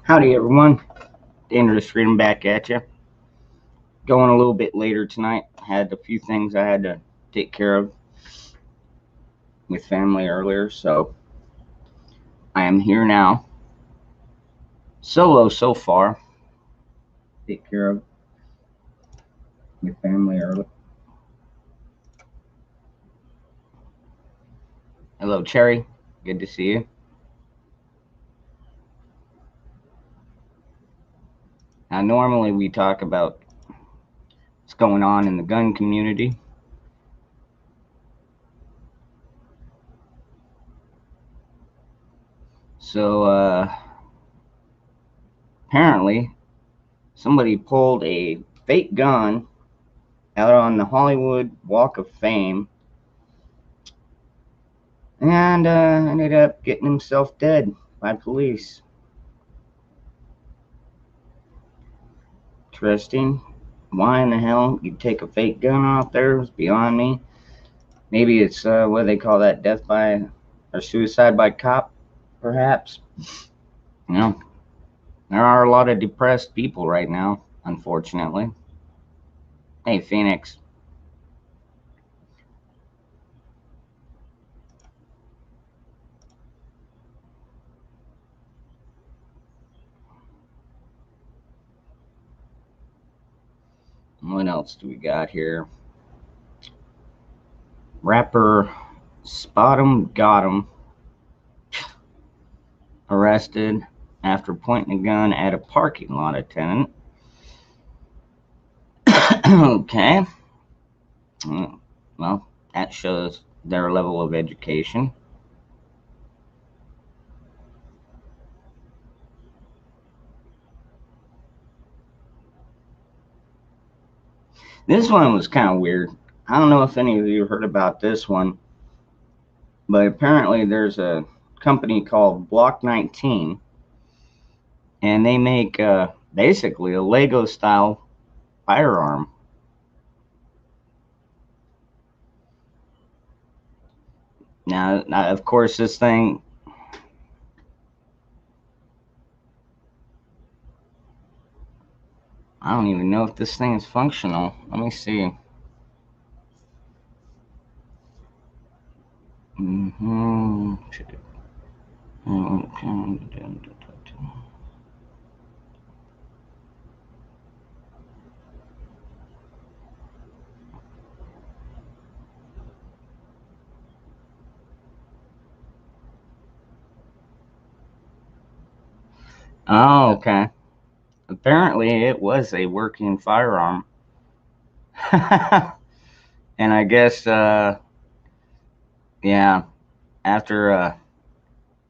Howdy, everyone. Dangerous Freedom back at you. Going a little bit later tonight. Had a few things I had to take care of with family earlier, so I am here now. Solo so far. Take care of with family early. Hello, Cherry. Good to see you. Now, normally we talk about what's going on in the gun community. So, apparently, somebody pulled a fake gun out on the Hollywood Walk of Fame and ended up getting himself dead by police. Interesting. Why in the hell you'd take a fake gun out there is beyond me. Maybe it's what they call that, death by or suicide by cop, perhaps. You know, there are a lot of depressed people right now, unfortunately. Hey, Phoenix. What else do we got here? Rapper Spot'em got him arrested after pointing a gun at a parking lot attendant. Okay. Well, that shows their level of education. This one was kind of weird. I don't know if any of you heard about this one, but apparently there's a company called Block 19, and they make basically a Lego style firearm. Now, of course, this thing. I don't even know if this thing is functional. Let me see. Mm-hmm. Oh, okay. Apparently, it was a working firearm. And I guess, yeah, after a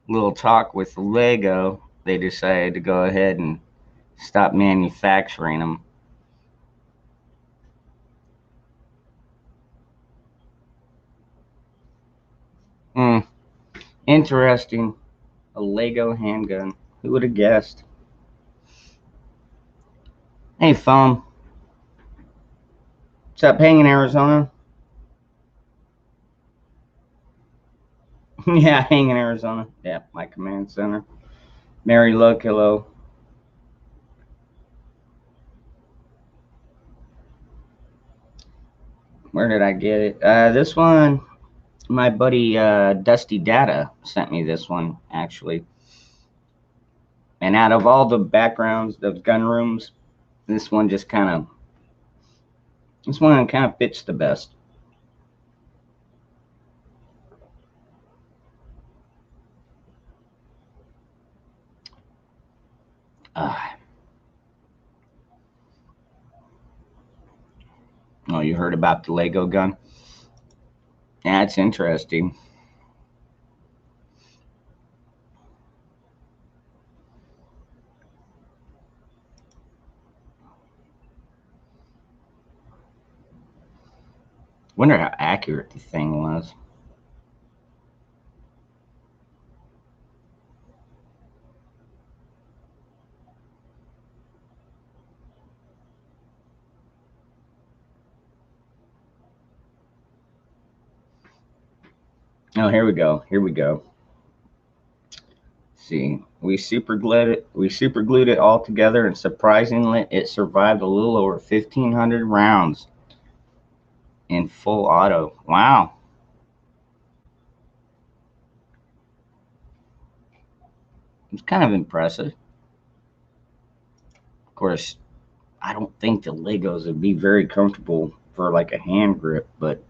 little talk with Lego, they decided to go ahead and stop manufacturing them. Hmm, interesting. A Lego handgun. Who would have guessed? Hey, Foam. What's up, hanging Arizona? Yeah, hanging Arizona. Yeah, my command center. Mary Luck, hello. Where did I get it? This one, my buddy Dusty Data sent me this one, actually. And out of all the backgrounds, those gun rooms, this one just kind of, this one kind of fits the best. Oh, you heard about the Lego gun? Yeah, it's interesting. Wonder how accurate the thing was. Oh, here we go. Here we go. see. We super glued it all together, and surprisingly, it survived a little over 1,500 rounds in full auto. Wow. It's kind of impressive. Of course, I don't think the Legos would be very comfortable for like a hand grip, but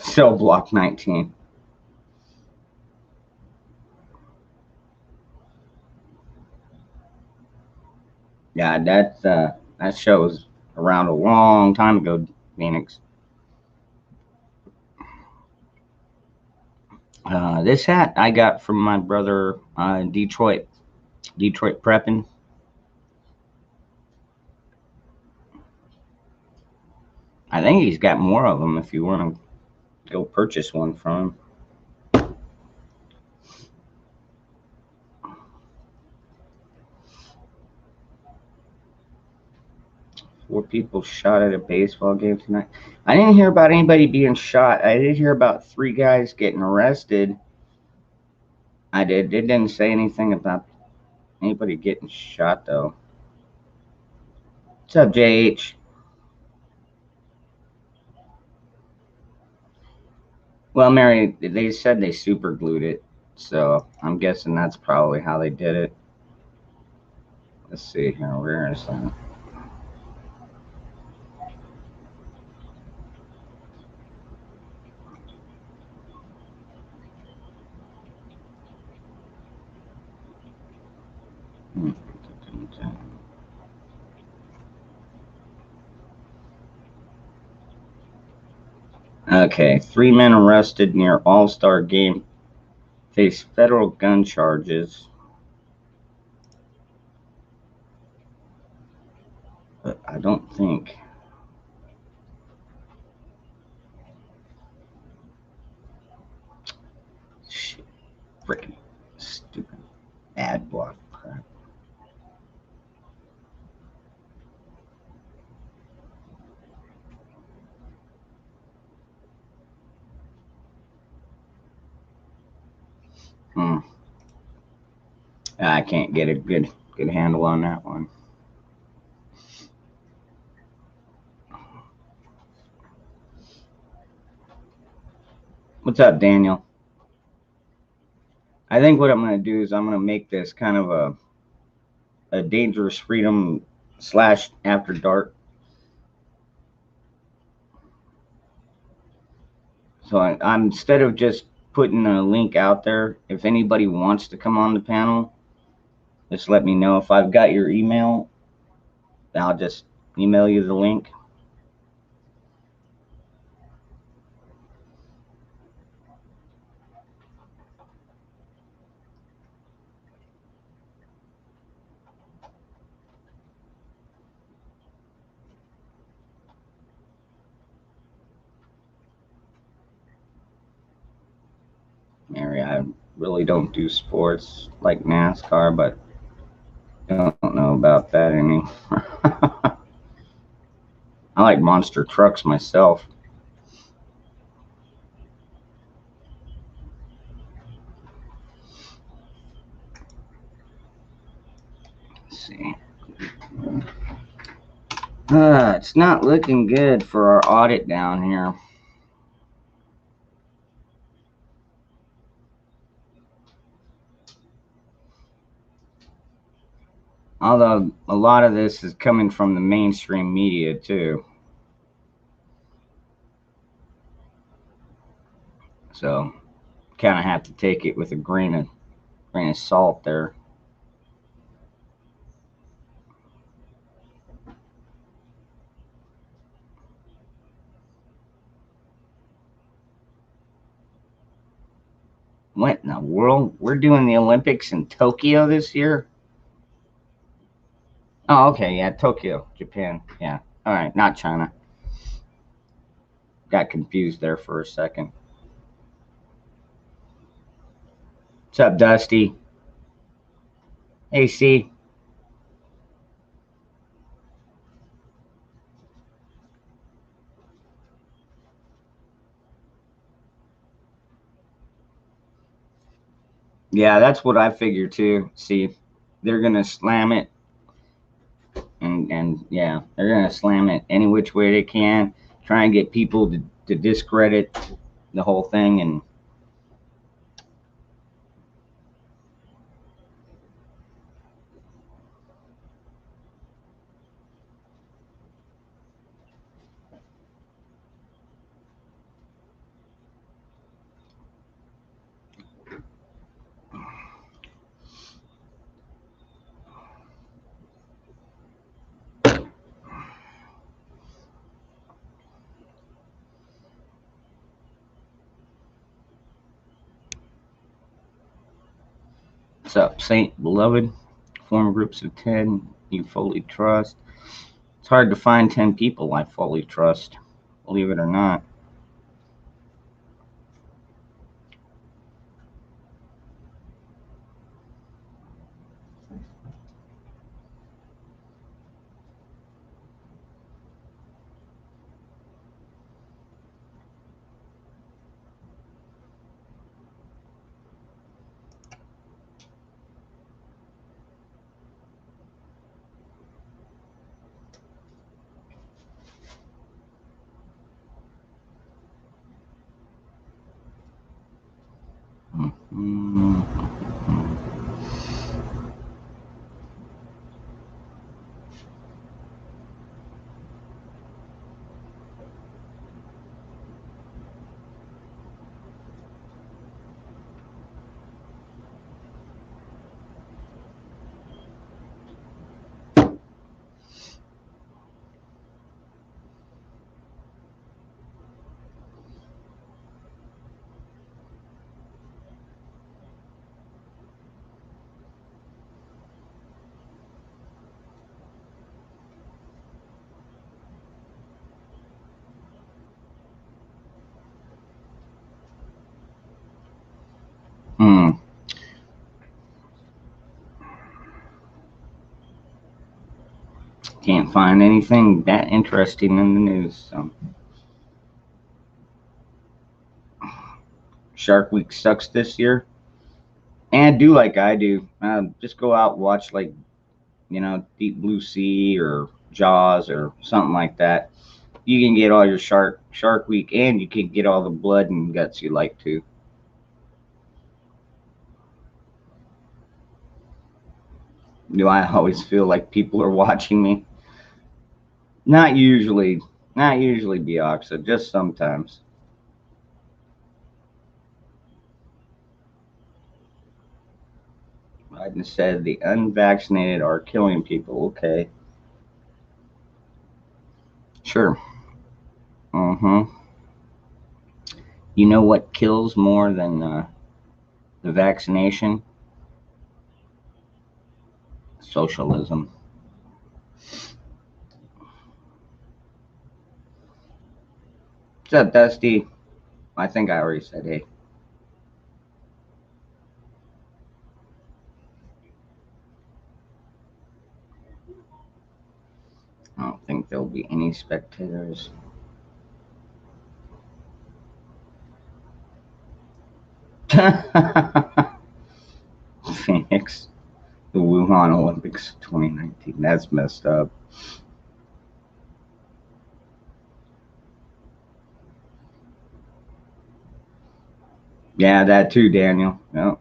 cell block 19. Yeah, that show was around a long time ago, Phoenix. This hat I got from my brother in Detroit prepping. I think he's got more of them if you want to go purchase one from him. 4 people shot at a baseball game tonight. I didn't hear about anybody being shot. I did hear about 3 guys getting arrested. I did. It didn't say anything about anybody getting shot, though. What's up, JH? Well, Mary, they said they super glued it, so I'm guessing that's probably how they did it. Let's see here. Where is that? Okay, 3 men arrested near All-Star game face federal gun charges. But I don't think. Shit, freaking stupid ad block crap. I can't get a good handle on that one. What's up, Daniel? I think what I'm going to do is I'm going to make this kind of a Dangerous Freedom / After Dark. So I'm instead of just putting a link out there, if anybody wants to come on the panel, just let me know. If I've got your email, I'll just email you the link. Mary, I really don't do sports like NASCAR, but I don't know about that any. I like monster trucks myself. Let's see. It's not looking good for our audit down here. Although a lot of this is coming from the mainstream media too. So kind of have to take it with a grain of salt there. What in the world? We're doing the Olympics in Tokyo this year? Oh, okay, yeah, Tokyo, Japan. Yeah. All right, not China. Got confused there for a second. What's up, Dusty? Hey, C. Yeah, that's what I figure too. See, they're gonna slam it, and yeah, they're gonna slam it any which way they can, try and get people to discredit the whole thing. And what's up, Saint Beloved? Form groups of 10 you fully trust. It's hard to find 10 people I fully trust, believe it or not. Mm-hmm. Hmm. Can't find anything that interesting in the news. So. Shark Week sucks this year. And do like I do. Just go out and watch, like, Deep Blue Sea or Jaws or something like that. You can get all your Shark Week, and you can get all the blood and guts you like to. Do I always feel like people are watching me? Not usually. Not usually, Bioxa. Just sometimes. Biden said the unvaccinated are killing people. Okay. Sure. Mm-hmm. You know what kills more than the vaccination? Socialism. What's up, Dusty? I think I already said hey. I don't think there'll be any spectators. Phoenix, the Wuhan Olympics 2019. That's messed up. Yeah, that too, Daniel. Yep.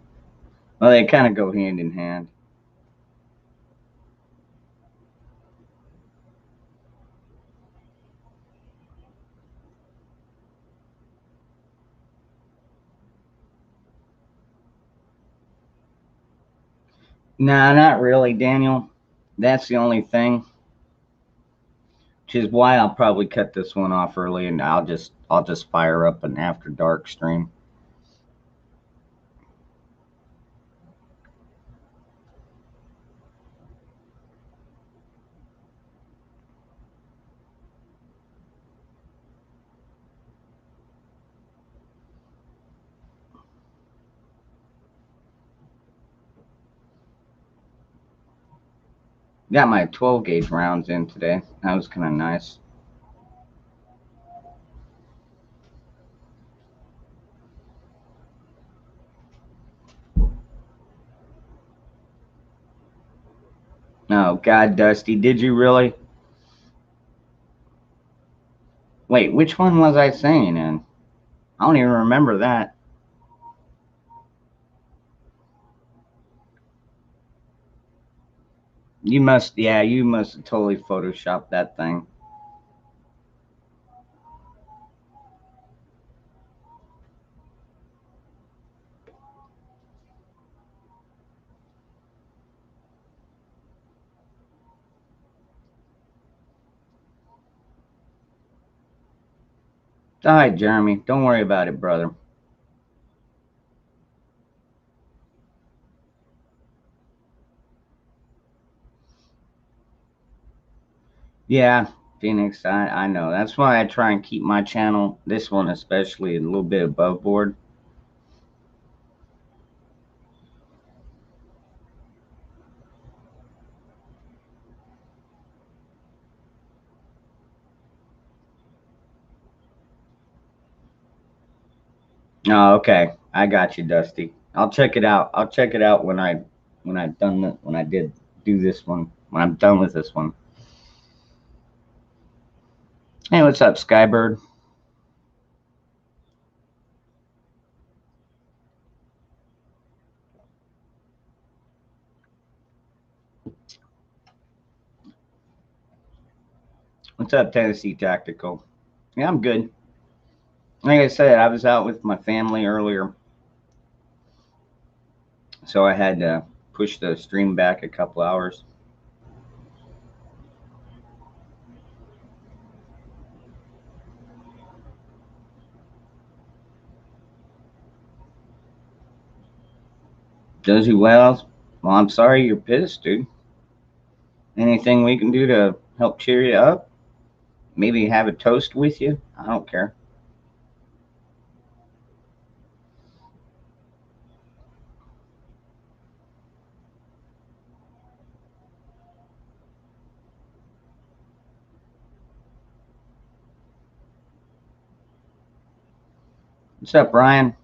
Well, they kind of go hand in hand. Nah, not really, Daniel. That's the only thing. Which is why I'll probably cut this one off early, and I'll just fire up an after dark stream. Got my 12 gauge rounds in today. That was kind of nice. Oh, God, Dusty, did you really? Wait, which one was I saying in? I don't even remember that. Yeah, you must have totally photoshopped that thing. All right, Jeremy, don't worry about it, brother. Yeah, Phoenix, I know. That's why I try and keep my channel, this one especially, a little bit above board. Oh, okay. I got you, Dusty. I'll check it out. I'll check it out when I did do this one. When I'm done with this one. Hey, what's up, Skybird? What's up, Tennessee Tactical? Yeah, I'm good. Like I said, I was out with my family earlier, so I had to push the stream back a couple hours. Does he well? Well, I'm sorry you're pissed, dude. Anything we can do to help cheer you up? Maybe have a toast with you? I don't care. What's up, Brian?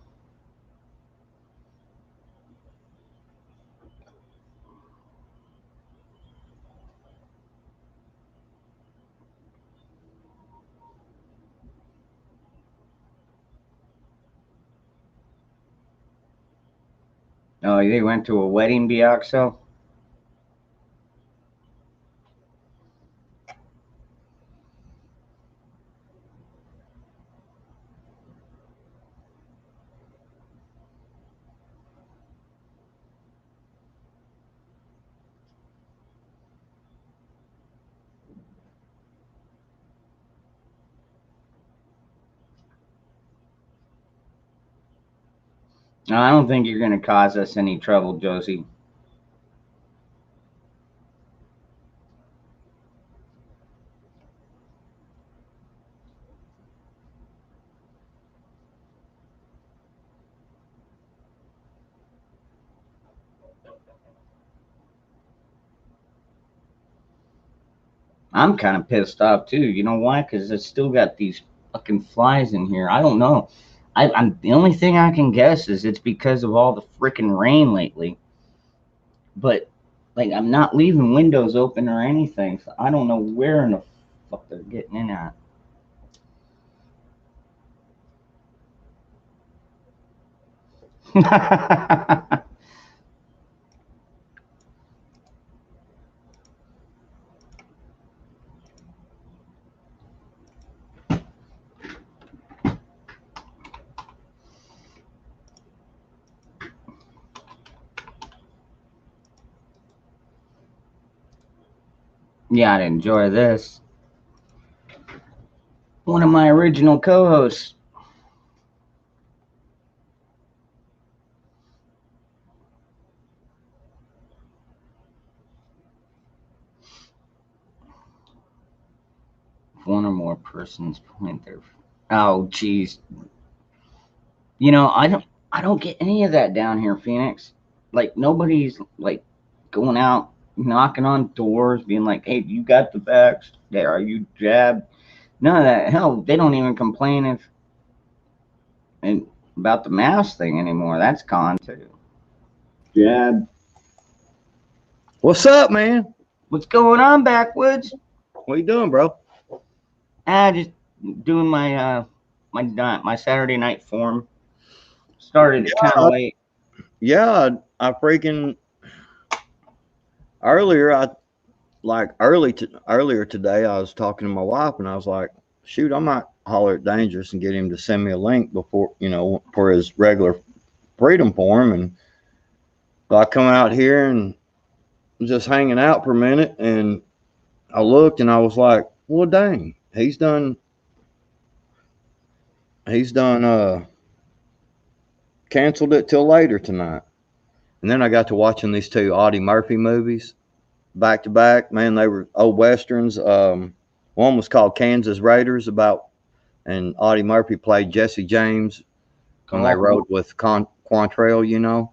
Oh, they went to a wedding, Bioxo? No, I don't think you're going to cause us any trouble, Josie. I'm kind of pissed off too. You know why? Because it's still got these fucking flies in here. I don't know. I'm the only thing I can guess is it's because of all the freaking rain lately. But like, I'm not leaving windows open or anything, so I don't know where in the fuck they're getting in at. Yeah, I'd enjoy this. One of my original co-hosts. One or more persons point their. Oh, jeez. You know, I don't get any of that down here, Phoenix. Like nobody's like going out knocking on doors, being like, "Hey, you got the vax? There, are you jabbed?" None of that. Hell, they don't even complain if and about the mask thing anymore. That's gone too. Jab. What's up, man? What's going on, Backwoods? What you doing, bro? Just doing my Saturday night form. Started it kind of Uh, late. yeah, I freaking earlier. I like earlier today. I was talking to my wife, and I was like, "Shoot, I might holler at Dangerous and get him to send me a link before for his regular Freedom Forum." And so I come out here and was just hanging out for a minute, and I looked, and I was like, "Well, dang, he's done canceled it till later tonight." And then I got to watching these two Audie Murphy movies back to back. Man, they were old westerns. One was called Kansas Raiders and Audie Murphy played Jesse James when they Oh, rode with Quantrill,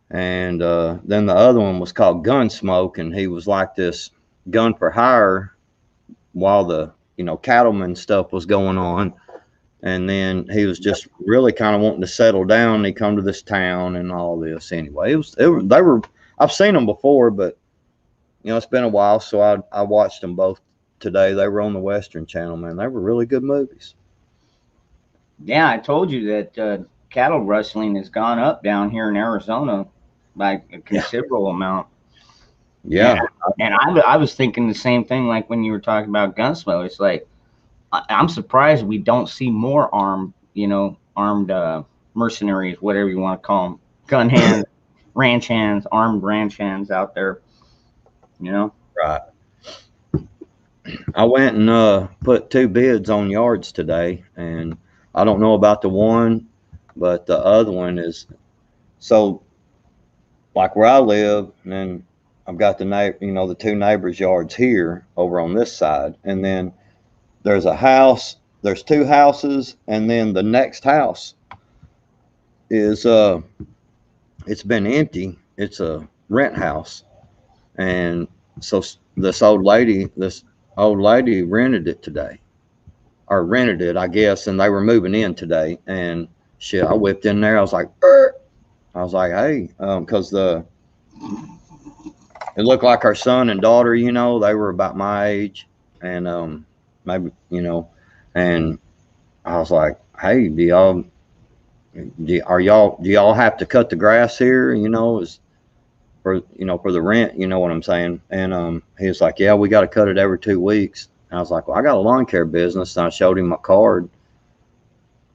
And then the other one was called Gunsmoke, and he was like this gun for hire while the cattleman stuff was going on. And then he was just really kind of wanting to settle down. And he come to this town and all this. Anyway, they were. I've seen them before, but it's been a while, so I watched them both today. They were on the Western Channel, man. They were really good movies. yeah, I told you that cattle rustling has gone up down here in Arizona by a Yeah, considerable amount. And yeah, I was thinking the same thing. Like when you were talking about Gunsmoke, it's like I'm surprised we don't see more armed mercenaries, whatever you want to call them, gun hands, ranch hands, armed ranch hands out there. You know. right. I went and put two bids on yards today, and I don't know about the one, but the other one is so like where I live, and then I've got the two neighbors' yards here over on this side, and then there's a house. There's two houses, and then the next house is it's been empty. It's a rent house, and so this old lady rented it today, or rented it, I guess, and they were moving in today. And shit, I whipped in there. I was like, "Er." I was like, hey, because it looked like our son and daughter, they were about my age, and maybe, and I was like, hey, do y'all have to cut the grass here? Is for the rent, you know what I'm saying? And he was like, yeah, we got to cut it every 2 weeks. And I was like, well, I got a lawn care business, and I showed him my card,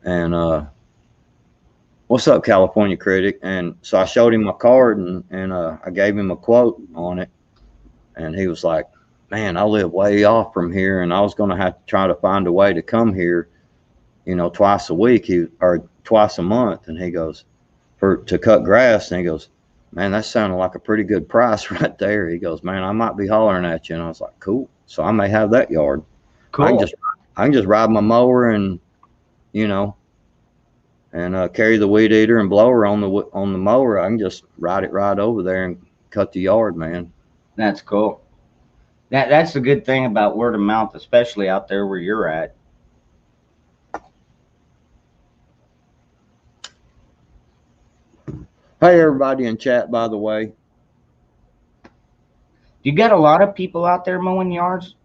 and what's up, California Critic? And so I showed him my card, and I gave him a quote on it, and he was like, man, I live way off from here, and I was going to have to try to find a way to come here, twice a week, or twice a month. And he goes, to cut grass. And he goes, man, that sounded like a pretty good price right there. He goes, man, I might be hollering at you. And I was like, cool. So I may have that yard. I can Cool. just I can just ride my mower you know and carry the weed eater and blower on the mower. I can just ride it right over there and cut the yard, man. That's cool. That's the good thing about word of mouth, especially out there where you're at. Hey, everybody in chat, by the way. You got a lot of people out there mowing yards.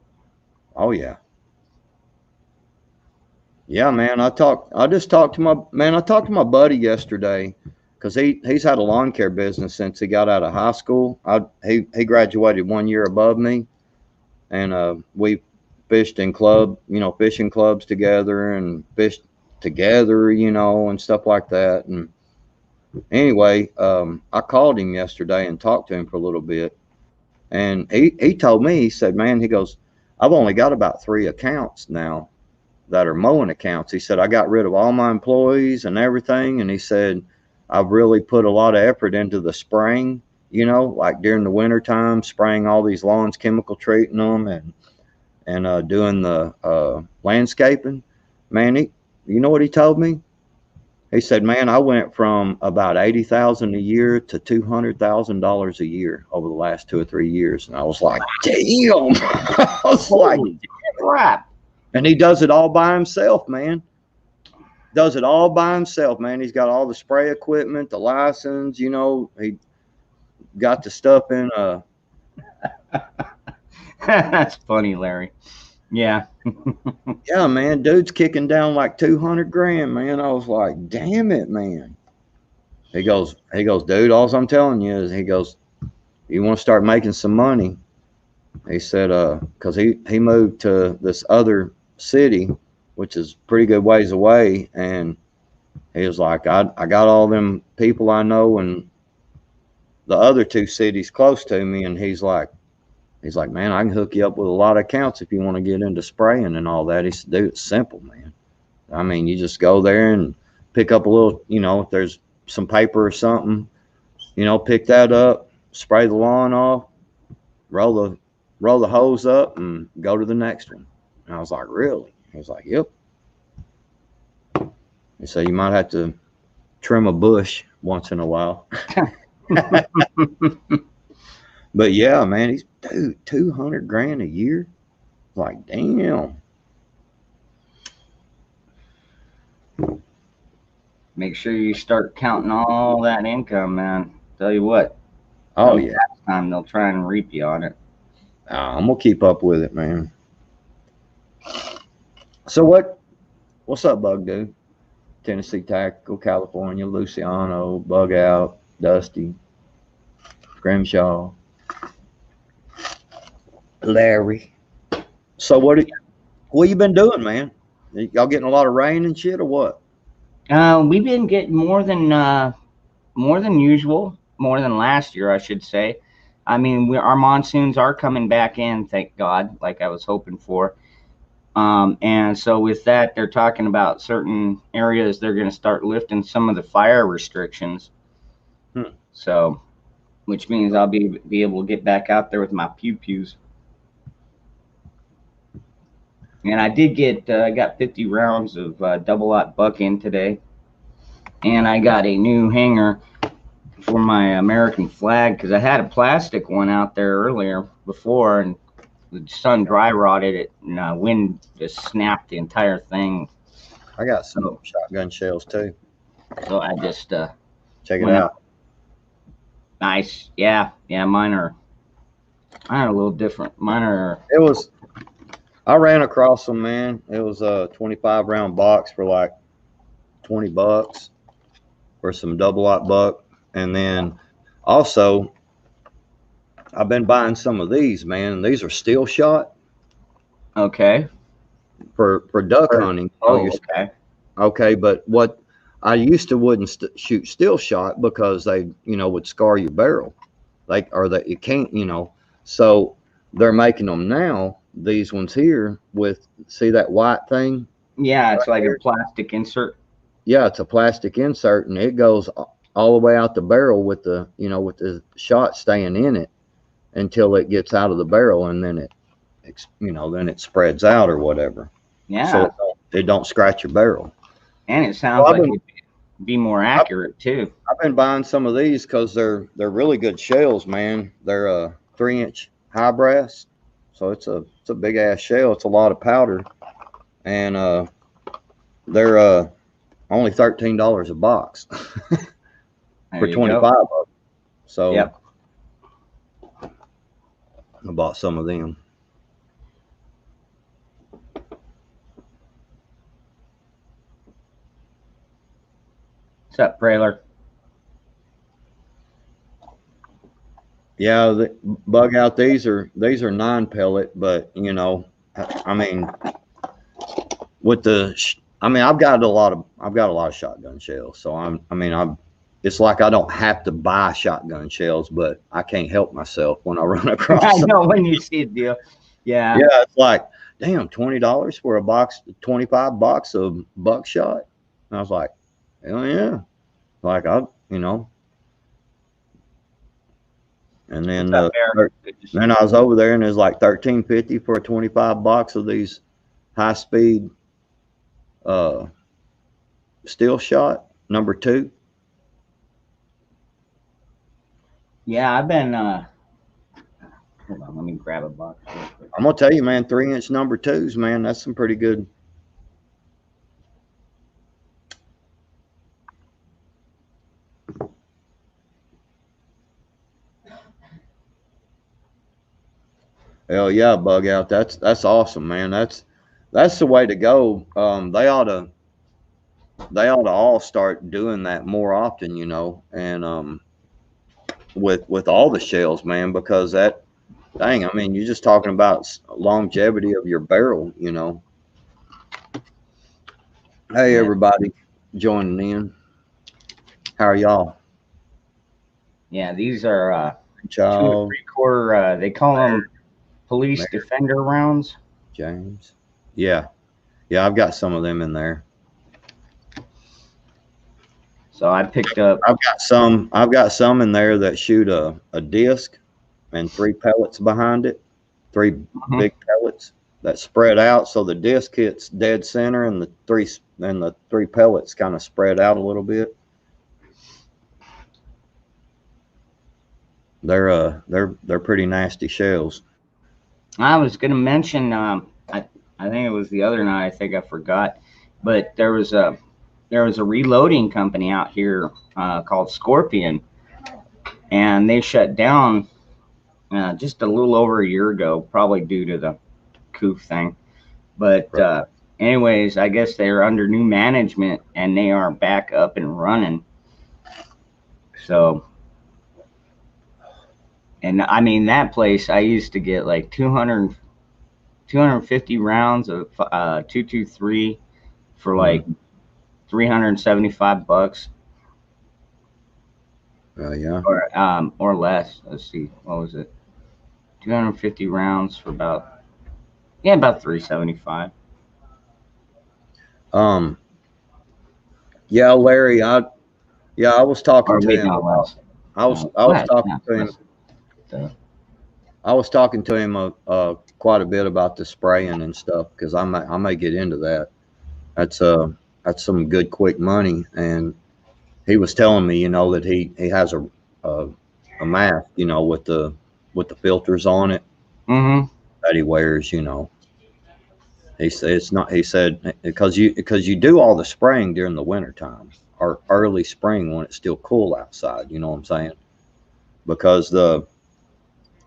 Oh yeah, yeah, man. I talked to my buddy yesterday because he's had a lawn care business since he got out of high school. He graduated 1 year above me, and we fished in fishing clubs together and fished together, and stuff like that. And anyway, I called him yesterday and talked to him for a little bit, and he told me, he said, man, he goes, I've only got about 3 accounts now that are mowing accounts. He said, I got rid of all my employees and everything. And he said, I've really put a lot of effort into the spraying, like during the winter time, spraying all these lawns, chemical treating them, and doing the landscaping. Man, you know what he told me? He said, man, I went from about 80,000 a year to $200,000 a year over the last 2 or 3 years. And I was like, damn. I was like, Holy crap! and he does it all by himself, man. Does it all by himself, man. He's got all the spray equipment, the license, he got the stuff in That's funny, Larry. Yeah. Yeah, man, dude's kicking down like 200 grand, man. I was like, damn it, man. He goes, dude, all I'm telling you is, he goes, you want to start making some money. He said, cause he moved to this other city, which is pretty good ways away. And he was like, I got all them people I know in the other two cities close to me. And he's like, man, I can hook you up with a lot of accounts if you want to get into spraying and all that. He said, dude, it's simple, man. I mean, you just go there and pick up a little, if there's some paper or something, pick that up, spray the lawn off, roll the hose up, and go to the next one. And I was like, really? He was like, yep. He said, you might have to trim a bush once in a while. But yeah, man, he's, dude, 200 grand a year. Like, damn. Make sure you start counting all that income, man. Tell you what, Oh come yeah. tax time, they'll try and reap you on it. I'm gonna keep up with it, man. So what's up, Bug Dude? Tennessee Tactical, California, Luciano, Bug Out, Dusty, Grimshaw, Larry. So what you been doing, man? Y'all getting a lot of rain and shit, or what? We've been getting more than usual, more than last year, I should say. I mean, our monsoons are coming back in, thank God, like I was hoping for. And so with that, they're talking about certain areas they're going to start lifting some of the fire restrictions. Hmm. So, which means I'll be able to get back out there with my pew pews. And I got 50 rounds of double aught buck in today, and I got a new hanger for my American flag because I had a plastic one out there earlier before, and the sun dry rotted it, and wind just snapped the entire thing. I got some So, shotgun shells too. so I just Check it went out. out. Nice, yeah, yeah. Mine are a little different. Mine are It was. I ran across them, man. It was a 25 round box for like $20 for some double aught buck, and then also I've been buying some of these, man. And these are steel shot okay. for duck hunting. Oh, okay. Okay, but what I used to wouldn't shoot steel shot because they, would scar your barrel, like, or that you can't, So they're making them now. These ones here with, see that white thing Yeah, right it's like a here? plastic insert. Yeah, it's a plastic insert, and it goes all the way out the barrel with with the shot staying in it until it gets out of the barrel, and then then it spreads out or whatever, so Yeah, it don't scratch your barrel. and it So sounds like it'd be more accurate too. I've been buying some of these because they're really good shells, man. They're a 3-inch high brass, so it's a big ass shell. It's a lot of powder, and they're only $13 a box There for you go. 25 of them. So Yep. I bought some of them. What's up, Trailer? Yeah, the bug out. These are non-pellet, but I mean, with I mean, I've got a lot of shotgun shells. So it's like I don't have to buy shotgun shells, but I can't help myself when I run I across them. know when you see a deal. Yeah. Yeah, it's like, damn, $20 for a box, 25 box of buckshot. And I was like, hell yeah, like you know. And What's then up, Bear? Good to see then you. I was over there, and it was like 13.50 for a 25 box of these high speed uh steel shot number 2. Yeah, I've been. Hold on, let me grab a box real quick. I'm gonna tell you, man, 3-inch number 2s, man, that's some pretty good. Hell yeah, bug out. That's awesome, man. That's the way to go. They ought to all start doing that more often, and with all the shells, man, because that dang, I mean, you're just talking about longevity of your barrel. Hey, Yeah, everybody joining in. How are y'all? yeah. These are 2 Child, 3/4. They call them police Mary, defender rounds. James. Yeah, yeah, I've got some of them in there. So I picked up. I've got some in there that shoot a disc and 3 pellets behind it, three Mhm. big pellets that spread out so the disc hits dead center and the three pellets kind of spread out a little bit. They're pretty nasty shells. I was gonna mention. I think it was the other night. I think I forgot, but there was a reloading company out here called Scorpion, and they shut down just a little over a year ago, probably due to the COOF thing. But Right. anyways, I guess they're under new management and they are back up and running. So, and I mean that place, I used to get like 250 rounds of 223 for like Mm. $375 Yeah. or less. Let's see, what was it? 250 rounds for about 375. Um. Yeah, Larry. I was talking Or to wait, him not about. less. I was Less, yeah, talking to him. less. So, I was talking to him quite a bit about the spraying and stuff because I may get into that. That's that's some good quick money, and he was telling me, that he has a, a mask, with the filters on it mm-hmm. that he wears. He said it's not. He said because you do all the spraying during the winter time or early spring when it's still cool outside. You know what I'm saying? Because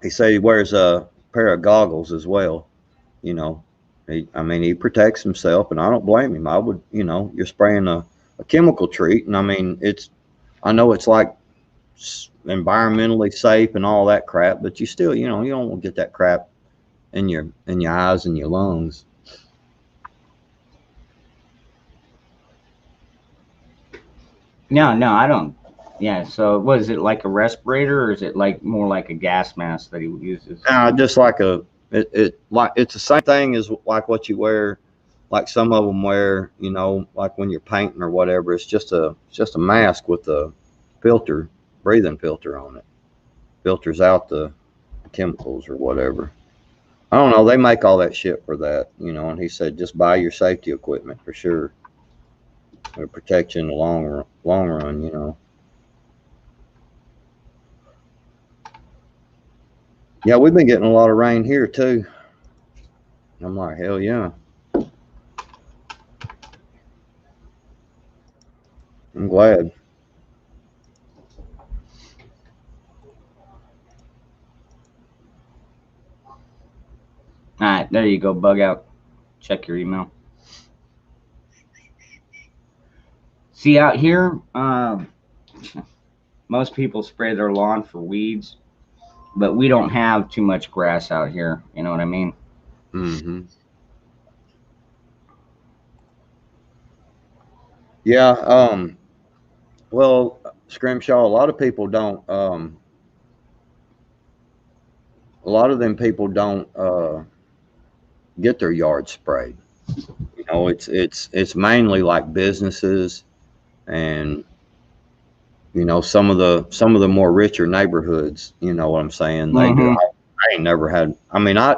he said he wears a pair of goggles as well. You know, I mean, he protects himself, and I don't blame him. I would, you're spraying a chemical treat, and I mean, I know it's like environmentally safe and all that crap, but you still, you don't want to get that crap in your eyes and your lungs. No, no, I don't. Yeah, so what is it, like a respirator, or is it like more like a gas mask that he uses? Just like it's the same thing as like what you wear, like some of them wear, like when you're painting or whatever. It's just a mask with a filter, breathing filter on it. Filters out the chemicals or whatever. I don't know. They make all that shit for that, And he said just buy your safety equipment for sure. It'll protect you in the long run. Yeah, we've been getting a lot of rain here too. I'm like, hell yeah. I'm glad. All right, there you go, bug out. Check your email. See, out here, most people spray their lawn for weeds, but we don't have too much grass out here. You know what I mean? Hmm. Yeah. Well, Scrimshaw, a lot of people don't. A lot of them people don't get their yard sprayed. It's mainly like businesses and some of the more richer neighborhoods. You know what I'm saying? They do. Mm-hmm. I ain't never had. I mean, I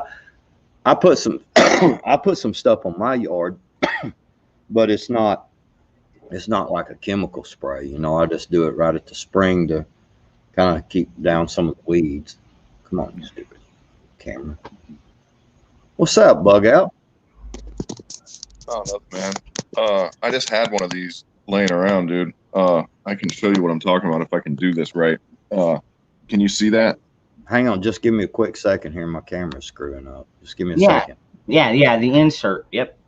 put some I put some stuff on my yard, but it's not like a chemical spray. I just do it right at the spring to kind of keep down some of the weeds. Come on, you stupid camera. What's up, bug out? Oh, nothing, man. I just had one of these laying around, dude. I can show you what I'm talking about if I can do this right. Can you see that? hang on, just give me a quick second here. My camera's screwing up. Just give me a Yeah. second. Yeah, the insert. Yep.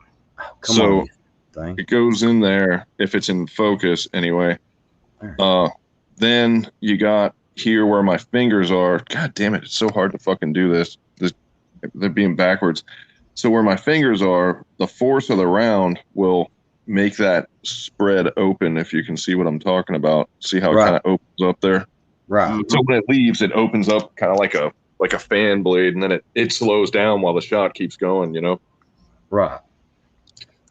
Come So on, thing. it goes in there if it's in focus anyway. There. Then you got here where my fingers are. God damn it, it's so hard to fucking do this. They're being backwards. So where my fingers are, the force of the round will make that spread open, if you can see what I'm talking about. See how it Right. kind of opens up there? Right. So when it leaves, it opens up kind of like a fan blade, and then it slows down while the shot keeps going, you know? Right.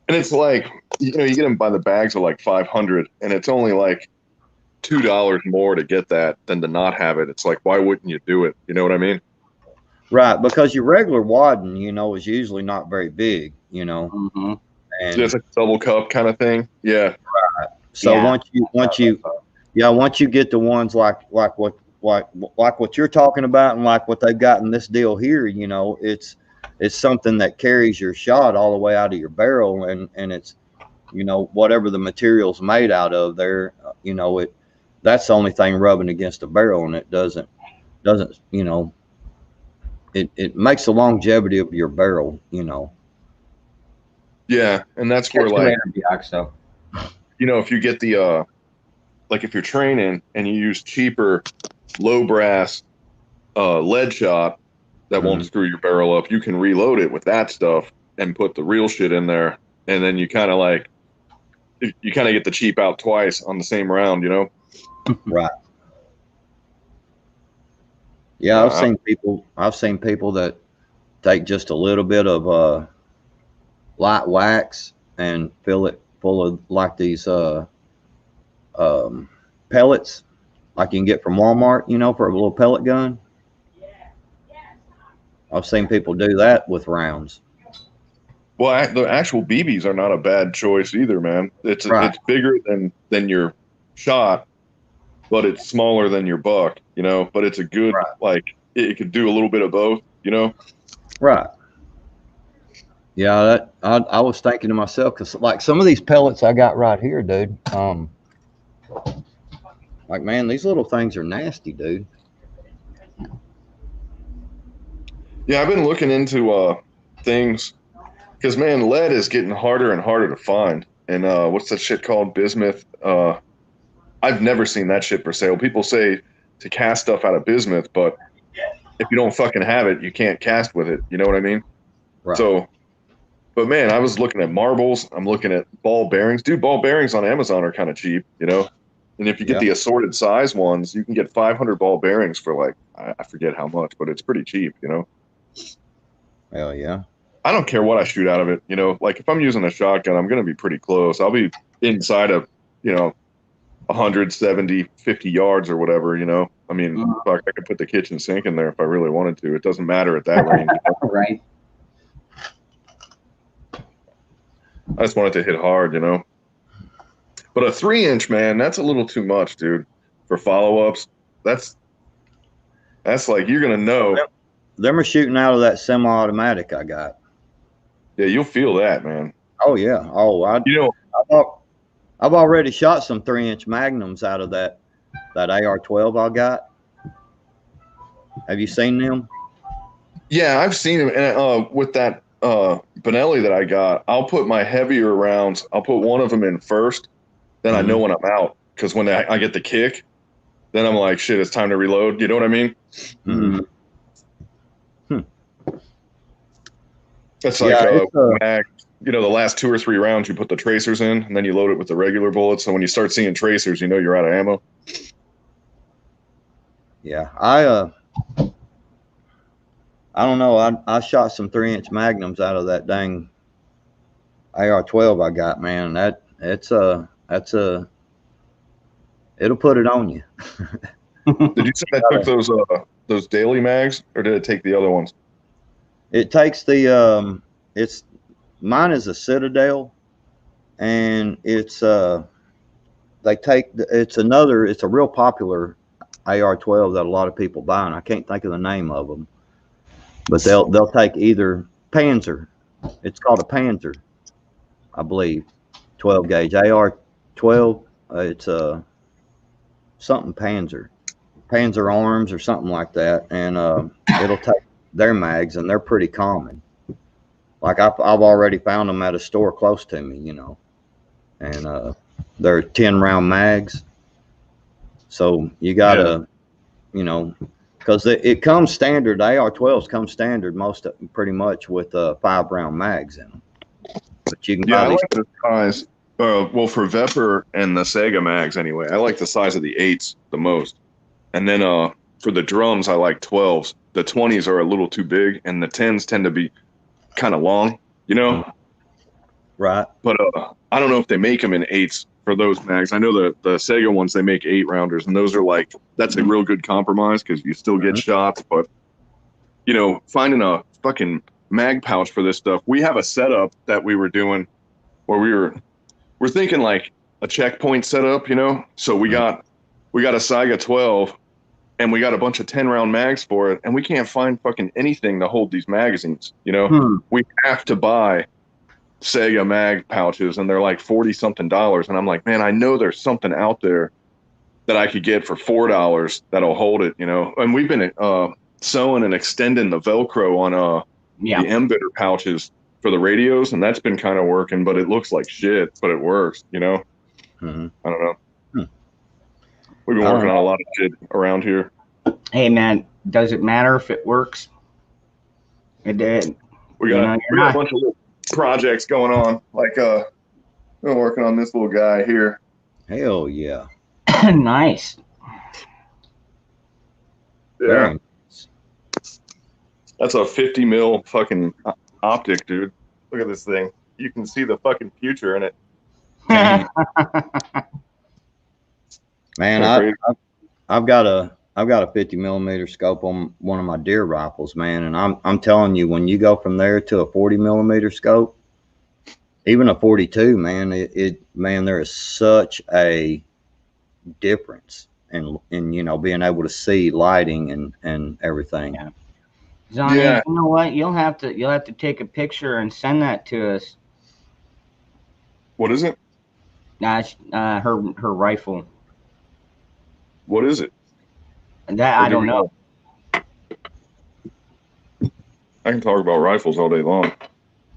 And it's like, you know, you get them by the bags of like 500, and it's only like $2 more to get that than to not have it. It's like, why wouldn't you do it? You know what I mean? Right. Because your regular wadding, you know, is usually not very big, you know. Mm-hmm. And Just a double cup kind of thing. Yeah. so Yeah. once you get the ones like what you're talking about and like what they've got in this deal here, you know, it's something that carries your shot all the way out of your barrel, and it's, you know, whatever the material's made out of there, you know, that's the only thing rubbing against the barrel, and it doesn't, you know, it makes the longevity of your barrel, you know. Yeah. And that's where, like, So. you know, if you get the, like if you're training and you use cheaper low brass lead shot that won't screw your barrel up, you can reload it with that stuff and put the real shit in there. And then you kind of like, you kind of get the cheap out twice on the same round, you know? Right. Yeah, I've seen people that take just a little bit of light wax and fill it full of like these pellets, like you can get from Walmart, you know, for a little pellet gun. I've seen people do that with rounds. Well, the actual BBs are not a bad choice either, man. It's Right. it's bigger than your shot, but it's smaller than your buck, you know. But it's a good, Right. like, it could do a little bit of both, you know. Right. Yeah, that I was thinking to myself, because like some of these pellets I got right here, dude. Like, man, these little things are nasty, dude. Yeah, I've been looking into things because, man, lead is getting harder and harder to find. And what's that shit called? Bismuth. I've never seen that shit for sale. People say to cast stuff out of bismuth, but if you don't fucking have it, you can't cast with it. You know what I mean? Right. So, but man, I was looking at marbles. I'm looking at ball bearings. Dude, ball bearings on Amazon are kind of cheap, you know? And if you get the assorted size ones, you can get 500 ball bearings for like, I forget how much, but it's pretty cheap, you know? Hell yeah. I don't care what I shoot out of it. You know, like if I'm using a shotgun, I'm going to be pretty close. I'll be inside of, you know, 170, 50 yards or whatever, you know. I mean, fuck, I could put the kitchen sink in there if I really wanted to. It doesn't matter at that range. Right. I just wanted to hit hard, you know. But a 3-inch, man, that's a little too much, dude, for follow-ups. That's like, you're going to know. Them are shooting out of that semi-automatic I got. Yeah, you'll feel that, man. Oh yeah. Oh, You know, I've already shot some 3-inch magnums out of that AR-12 I got. Have you seen them? yeah, I've seen him. And with that Benelli that I got, I'll put my heavier rounds, I'll put one of them in first. Then I know when I'm out. Because when I get the kick, then I'm like, shit, it's time to reload. You know what I mean? Mm-hmm. It's like mag, you know, the last 2 or 3 rounds you put the tracers in, and then you load it with the regular bullets. So when you start seeing tracers, you know you're out of ammo. Yeah, I don't know. I shot some 3-inch magnums out of that dang AR-12 I got, man. It'll put it on you. Did you say that took those daily mags, or did it take the other ones? It takes the mine is a Citadel, and it's a real popular AR-12 that a lot of people buy, and I can't think of the name of them, but they'll take either Panzer. It's called a Panzer, I believe, 12 gauge AR-12. It's something Panzer, Panzer Arms or something like that, and it'll take their mags, and they're pretty common. Like I've already found them at a store close to me, you know, and they're 10-round mags. So you gotta, you know, because it comes standard. The AR-12s come standard pretty much with 5-round mags in them. But you can Yeah, I buy these. like the size. Well, for Vepr and the Sega mags anyway, I like the size of the 8s the most. And then for the drums, I like 12s. The 20s are a little too big, and the 10s tend to be kind of long, you know? Right. But I don't know if they make them in 8s for those mags. I know the Sega ones, they make 8-rounders, and those are like, that's a real good compromise because you still get shots. But, you know, finding a fucking mag pouch for this stuff, we have a setup that we were doing where we're thinking like a checkpoint setup, you know? So we got a Saiga 12 and we got a bunch of 10-round mags for it, and we can't find fucking anything to hold these magazines, you know? We have to buy Sega mag pouches, and they're like $40-something. And I'm like, man, I know there's something out there that I could get for $4 that'll hold it, you know? And we've been sewing and extending the Velcro on the Embitter pouches for the radios, and that's been kind of working, but it looks like shit, but it works, you know? I don't know. We've been working on a lot of shit around here. Hey man, does it matter if it works? It did. We got a bunch of little projects going on. Like we're working on this little guy here. Hell yeah. Nice. Yeah. That's a 50 mil fucking optic, dude. Look at this thing. You can see the fucking future in it. Man, I've got a 50 millimeter scope on one of my deer rifles, man, and I'm telling you, when you go from there to a 40 millimeter scope, even a 42, man, man, there is such a difference in you know, being able to see lighting and everything. Yeah. Zonnie, you know what? You'll have to take a picture and send that to us. What is it? Her rifle. What is it? That I don't know. I can talk about rifles all day long.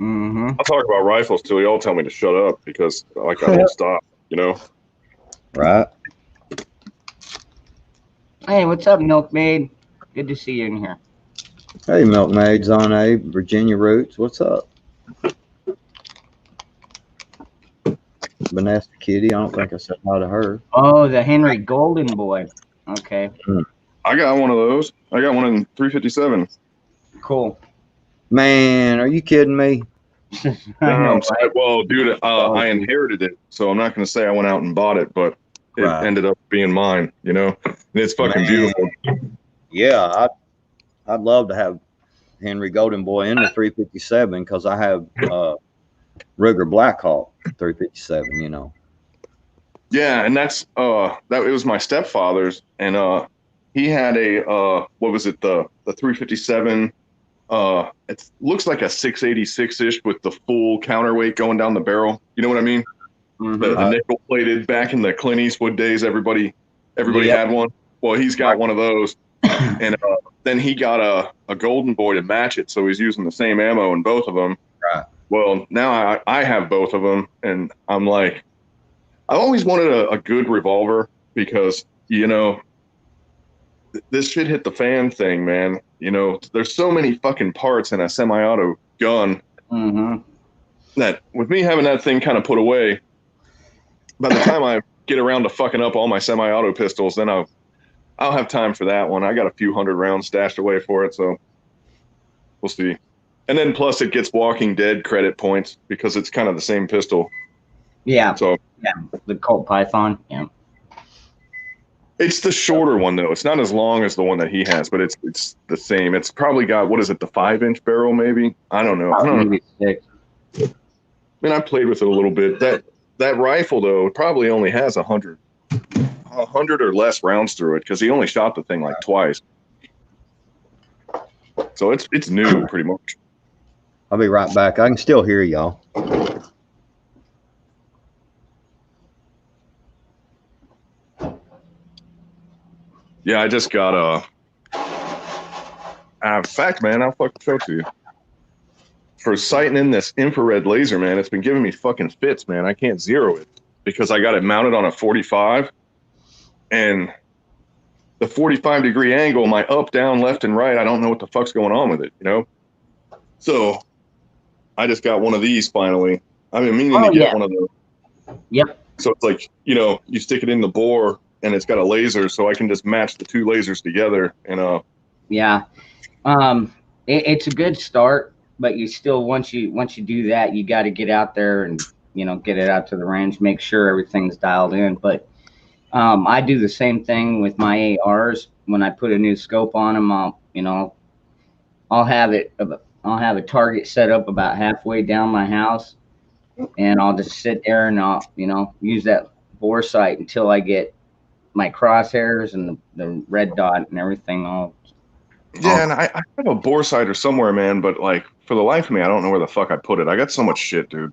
I'll talk about rifles till y'all tell me to shut up because like I don't stop, you know? Right. Hey, what's up, Milkmaid? Good to see you in here. Hey, Milkmaid, Zonnie, Virginia Roots, what's up? Vanessa Kitty, I don't think I said hi to her. Oh, the Henry Golden Boy. Okay. I got one of those. I got one in 357. Cool. Man, are you kidding me? Right? Well, dude, I inherited it, so I'm not going to say I went out and bought it, but it ended up being mine, you know? And it's fucking beautiful. Yeah, I'd love to have Henry Golden Boy in the 357 because I have Ruger Blackhawk 357, you know. Yeah, and that's it was my stepfather's, and he had a what was it, the 357. It looks like a 686-ish with the full counterweight going down the barrel. You know what I mean? The nickel plated. Back in the Clint Eastwood days, everybody had one. Well, he's got one of those, and then he got a Golden Boy to match it, so he's using the same ammo in both of them. Right. Well, now I have both of them, and I'm like, I always wanted a good revolver because, you know, this shit hit the fan thing, man. You know, there's so many fucking parts in a semi-auto gun that with me having that thing kind of put away, by the time I get around to fucking up all my semi-auto pistols, then I'll have time for that one. I got a few hundred rounds stashed away for it, so we'll see. And then plus it gets Walking Dead credit points because it's kind of the same pistol. Yeah. So yeah, the Colt Python. Yeah. It's the shorter one though. It's not as long as the one that he has, but it's the same. It's probably got, what is it, the 5-inch barrel maybe? I don't know. Maybe 6. I mean, I played with it a little bit. That rifle though probably only has 100 or less rounds through it because he only shot the thing like twice. So it's new pretty much. I'll be right back. I can still hear y'all. Yeah, I just got in fact, man, I'll fucking show it to you. For sighting in this infrared laser, man, it's been giving me fucking fits, man. I can't zero it because I got it mounted on a 45, and the 45-degree angle, my up, down, left, and right, I don't know what the fuck's going on with it, you know? So I just got one of these finally. I've been meaning to get one of those. Yep. So it's like, you know, you stick it in the bore and it's got a laser, so I can just match the two lasers together. And yeah, it's a good start, but you still once you do that, you got to get out there and get it out to the range, make sure everything's dialed in. But I do the same thing with my ARs. When I put a new scope on them, I'll have a target set up about halfway down my house, and I'll just sit there and I'll use that bore sight until I get my crosshairs and the red dot and everything all. Yeah, and I have a bore sighter somewhere, man, but like for the life of me, I don't know where the fuck I put it. I got so much shit, dude,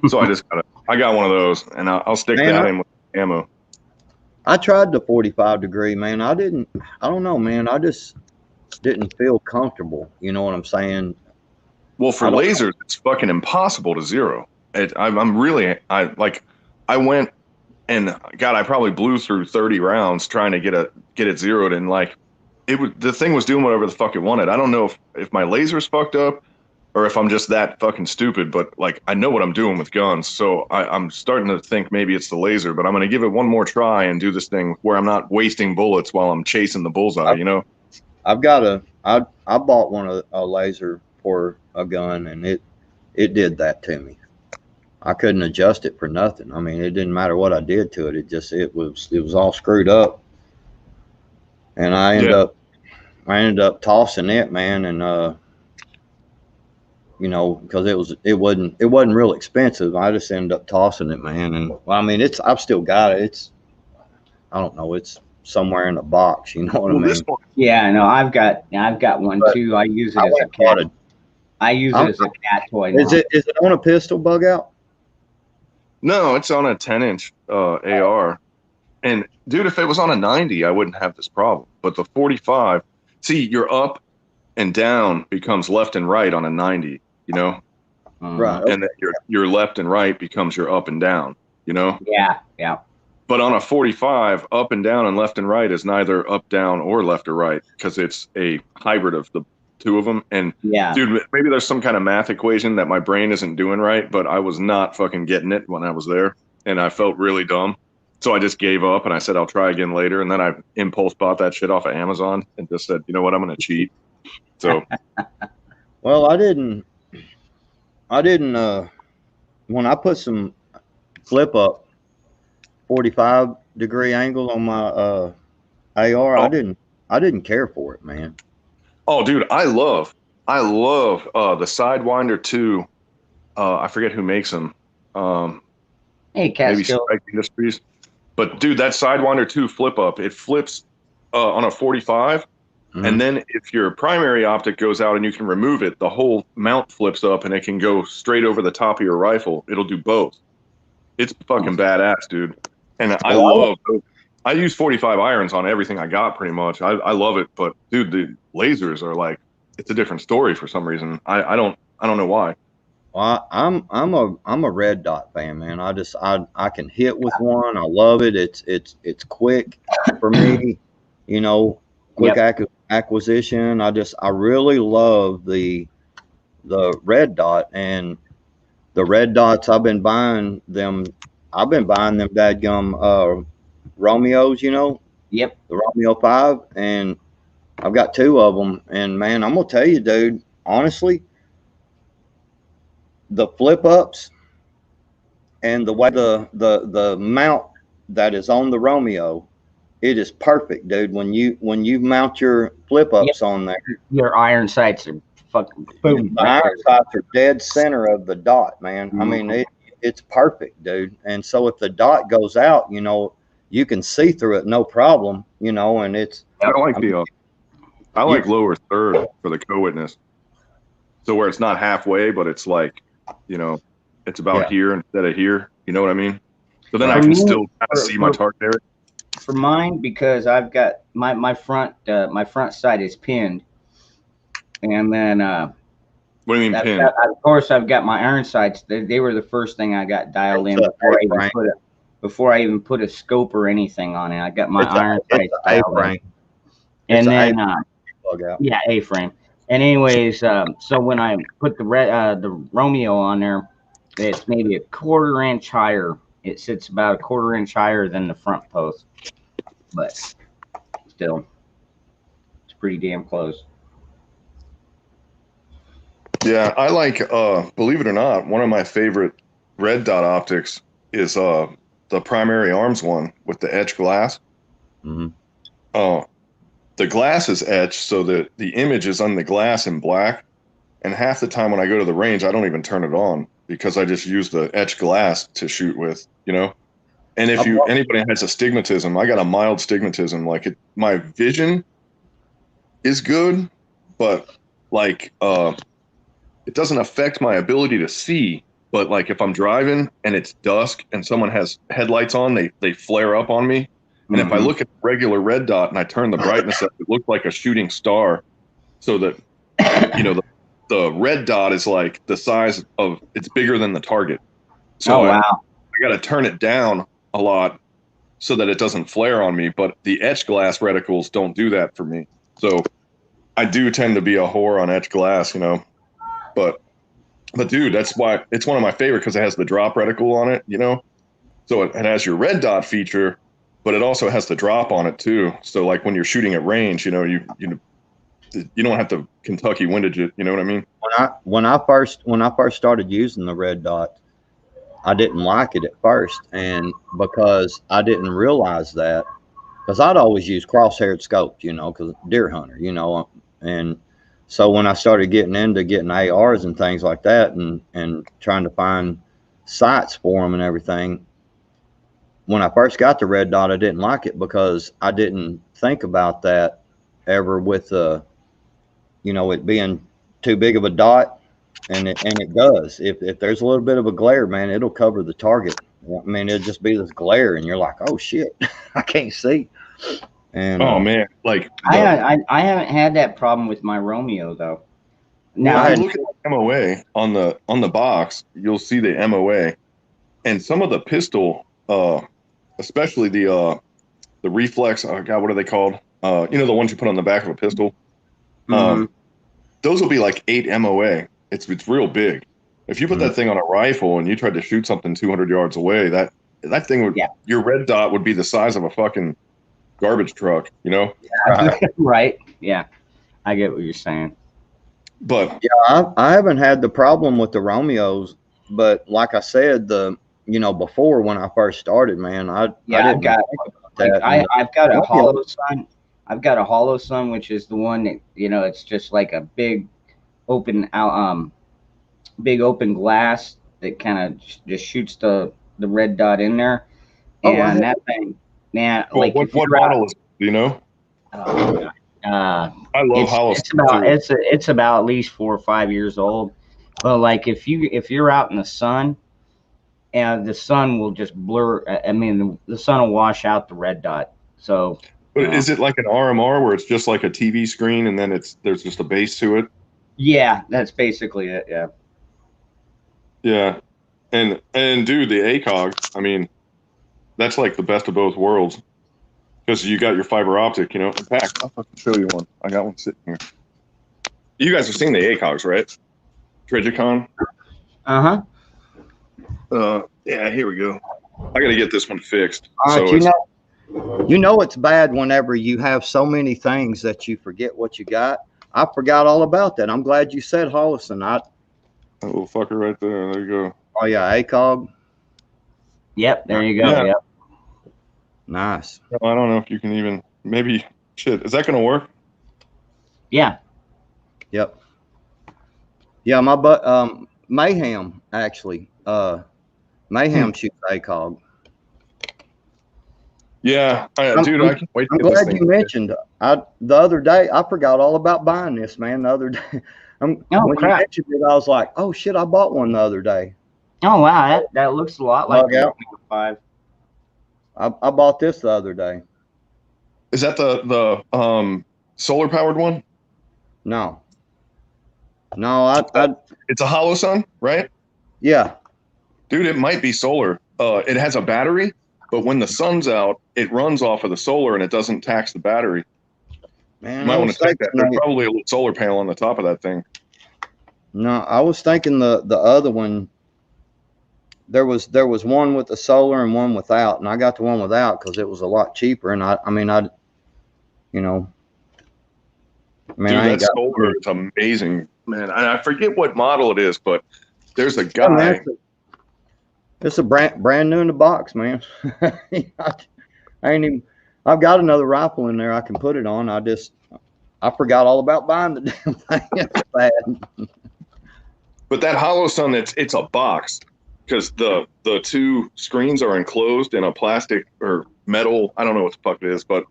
So I got one of those, and I'll stick that in with ammo. I tried the 45-degree, man. I don't know, man. I just didn't feel comfortable. You know what I'm saying? Well, for lasers, it's fucking impossible to zero. I went and God, I probably blew through 30 rounds trying to get it zeroed, and like the thing was doing whatever the fuck it wanted. I don't know if my laser's fucked up or if I'm just that fucking stupid, but like I know what I'm doing with guns, so I'm starting to think maybe it's the laser. But I'm gonna give it one more try and do this thing where I'm not wasting bullets while I'm chasing the bullseye. I bought a laser for a gun, and it did that to me. I couldn't adjust it for nothing. I mean, it didn't matter what I did to it. It was all screwed up, and I ended up tossing it, man, and because it wasn't real expensive. I just ended up tossing it, man. And well, I mean, I've still got it. I don't know, it's somewhere in a box. You know what I mean? Yeah, no, I've got one too. I use it as a cat. I use it as a cat toy now. Is it on a pistol, Bug Out? No, it's on a 10-inch AR. And dude, if it was on a 90, I wouldn't have this problem. But the 45, see, your up and down becomes left and right on a 90, Right. And then your left and right becomes your up and down, Yeah. But on a 45, up and down and left and right is neither up, down, or left or right, because it's a hybrid of the two of them. And yeah, dude, maybe there's some kind of math equation that my brain isn't doing right, but I was not fucking getting it when I was there, and I felt really dumb. So I just gave up and I said I'll try again later. And then I impulse bought that shit off of Amazon and just said, you know what, I'm gonna cheat. So well, I didn't when I put some flip up 45-degree angle on my AR, I didn't care for it, man. Oh, dude, I love the Sidewinder 2. I forget who makes them. Hey, Catskill. Maybe Strike Industries. But dude, that Sidewinder 2 flip up, it flips on a 45. Mm-hmm. And then if your primary optic goes out and you can remove it, the whole mount flips up and it can go straight over the top of your rifle. It'll do both. It's fucking badass, dude. And I use 45 irons on everything I got pretty much. I love it, but dude, the lasers are like, it's a different story for some reason. I don't know why. Well, I'm a red dot fan, man. I can hit with one. I love it. It's quick for me, quick acquisition. I really love the red dot, and the red dots I've been buying them dadgum Romeos, Yep. The Romeo 5, and I've got 2 of them. And man, I'm gonna tell you, dude, honestly, the flip ups and the way the mount that is on the Romeo, it is perfect, dude. When you mount your flip ups on there, your iron sights are fucking boom. The iron sights are dead center of the dot, man. Mm-hmm. I mean, it's perfect, dude. And so if the dot goes out, you can see through it, no problem, and it's. I like lower third for the co-witness. So where it's not halfway, but it's like, it's about here instead of here. You know what I mean? So then I can still kind of see my target area. for mine, because I've got my front sight is pinned, and then What do you mean pin? of course I've got my iron sights. They were the first thing I got dialed in before I even put a scope or anything on it. I got my iron sights dialed in, and then yeah, A-frame. And anyways, so when I put the Romeo on there, it's maybe a 1/4 inch higher. It sits about a 1/4 inch higher than the front post, but still, it's pretty damn close. Yeah, I like, believe it or not, one of my favorite red dot optics is the primary arms one with the etched glass. Mm-hmm. The glass is etched so that the image is on the glass in black. And half the time when I go to the range, I don't even turn it on because I just use the etched glass to shoot with, you know? And if anybody has astigmatism, I got a mild stigmatism. Like my vision is good, but like, it doesn't affect my ability to see. But like if I'm driving and it's dusk and someone has headlights on, they flare up on me. And if I look at regular red dot and I turn the brightness up, it looks like a shooting star. So that, you know, the red dot is like the size of, it's bigger than the target. So I got to turn it down a lot so that it doesn't flare on me. But the etched glass reticles don't do that for me. So I do tend to be a whore on etched glass, you know. But dude, that's why it's one of my favorite, because it has the drop reticle on it, you know. So it has your red dot feature, but it also has the drop on it too. So like when you're shooting at range, you know, you don't have to Kentucky windage it. You know what I mean? When I first started using the red dot, I didn't like it at first, and because I didn't realize that, because I'd always use cross-haired scopes, you know, because deer hunter, you know, and so when I started getting into getting ARs and things like that, and trying to find sights for them and everything, when I first got the red dot, I didn't like it because I didn't think about that ever with you know, it being too big of a dot, and it does. If there's a little bit of a glare, man, it'll cover the target. I mean, it'll just be this glare, and you're like, oh shit, I can't see. And oh man, like I haven't had that problem with my Romeo though. Now I look at the MOA on the box, you'll see the MOA, and some of the pistol, especially the reflex. Oh God, what are they called? You know, the ones you put on the back of a pistol. Those will be like 8 MOA. It's real big. If you put that thing on a rifle and you tried to shoot something 200 yards away, that thing would, your red dot would be the size of a fucking garbage truck, you know? Right. Yeah. I get what you're saying. But yeah, I haven't had the problem with the Romeos, but like I said, before when I first started, man, I've got a Holosun. I've got a Holosun, which is the one that, you know, it's just like a big open glass that kind of just shoots the red dot in there. And that thing, man, like what model is it, do you know? I love Holosun. It's about at least 4 or 5 years old. But like if you're out in the sun, and the sun will just blur. I mean, the sun will wash out the red dot. So, but is it like an RMR where it's just like a TV screen and then there's just a base to it? Yeah, that's basically it. Yeah. Yeah, and dude, the ACOG. I mean, that's like the best of both worlds, because you got your fiber optic. You know, in fact, I'll fucking show you one. I got one sitting here. You guys have seen the ACOGs, right? Trijicon. Yeah, here we go. I got to get this one fixed. You know it's bad whenever you have so many things that you forget what you got. I forgot all about that. I'm glad you said Holosun. That little fucker right there. There you go. Oh yeah, ACOG. Yep, there you go. Yeah. Yep. Nice. Well, I don't know if you can even, maybe, shit, is that going to work? Yeah. Yep. Yeah, my Mayhem actually. Mayhem shoots ACOG. Yeah, dude, I can't wait to I'm glad you mentioned. The other day, I forgot all about buying this, man. The other day, when you mentioned it, I was like, "Oh shit, I bought one the other day." Oh wow, that looks a lot like the 5. I bought this the other day. Is that the solar powered one? No, I It's a Hollow Sun, right? yeah. Dude, it might be solar. It has a battery, but when the sun's out, it runs off of the solar and it doesn't tax the battery. Man, You might I want was to check that. thinking There's like- probably a little solar panel on the top of that thing. No, I was thinking the other one. There was one with the solar and one without, and I got the one without because it was a lot cheaper. And I you know, I mean, Dude, I ain't that got. solar is amazing, man. I forget what model it is, but there's a Yeah, man, guy. it's a brand new in the box, man. I ain't even. I've got another rifle in there I can put it on. I forgot all about buying the damn thing. It's bad. But that Hollow Sun, it's a box because the two screens are enclosed in a plastic or metal. I don't know what the fuck it is, but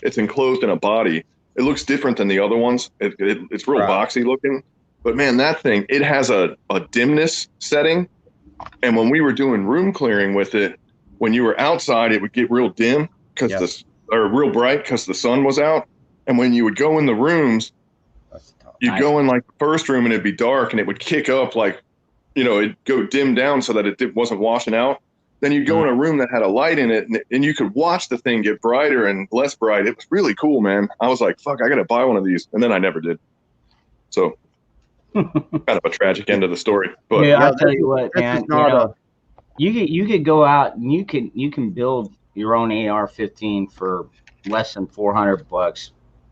it's enclosed in a body. It looks different than the other ones. It's real Right. boxy looking. But man, that thing, it has a dimness setting. And when we were doing room clearing with it, when you were outside, it would get real dim because or real bright because the sun was out. And when you would go in the rooms, That's tough. you'd go in like the first room and it'd be dark and it would kick up like, it'd go dim down so that it wasn't washing out. Then you'd go in a room that had a light in it and you could watch the thing get brighter and less bright. It was really cool, man. I was like, fuck, I got to buy one of these. And then I never did. So kind of a tragic end of the story. But Yeah, I'll this tell you what, this man. is not You could go out and you can build your own AR-15 for less than $400. not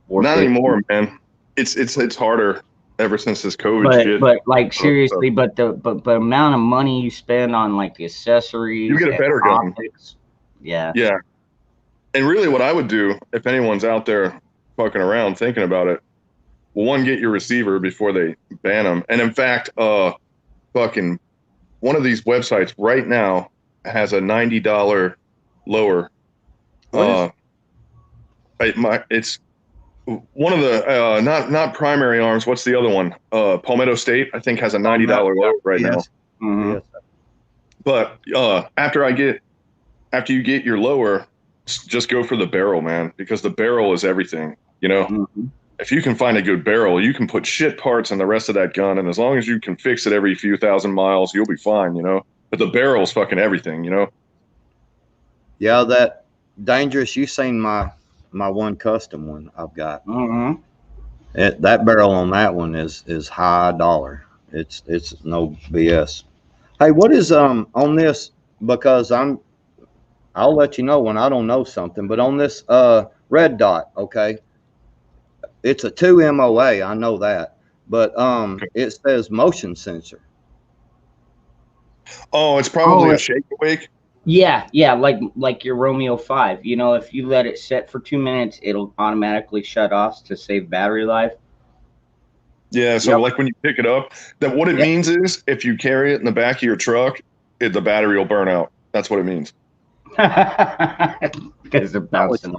$450. anymore, man. It's harder ever since this COVID shit. But like seriously, but the amount of money you spend on like the accessories, You get a and better gun. optics, yeah. Yeah. And really what I would do if anyone's out there fucking around thinking about it, well, one, get your receiver before they ban them. And in fact, fucking one of these websites right now has a $90 lower. It's one of the not Primary Arms. What's the other one? Palmetto State, I think, has a $90 lower right now. Mhm. Yes. But after you get your lower, just go for the barrel, man, because the barrel is everything. Mhm. If you can find a good barrel, you can put shit parts in the rest of that gun, and as long as you can fix it every few thousand miles, you'll be fine. But the barrel's fucking everything. Yeah, that dangerous. You seen my one custom one I've got. Mhm. That barrel on that one is high dollar. It's no BS. Hey, what is on this? Because I'll let you know when I don't know something. But on this red dot, okay, it's a 2 MOA. I know that, but it says motion sensor. Oh, it's probably Oh, a shake awake. Yeah, like your Romeo 5. If you let it set for 2 minutes, it'll automatically shut off to save battery life. Yeah, so Yep. like when you pick it up, that what it Yep. means is if you carry it in the back of your truck, the battery will burn out. That's what it means. Because they're bouncing.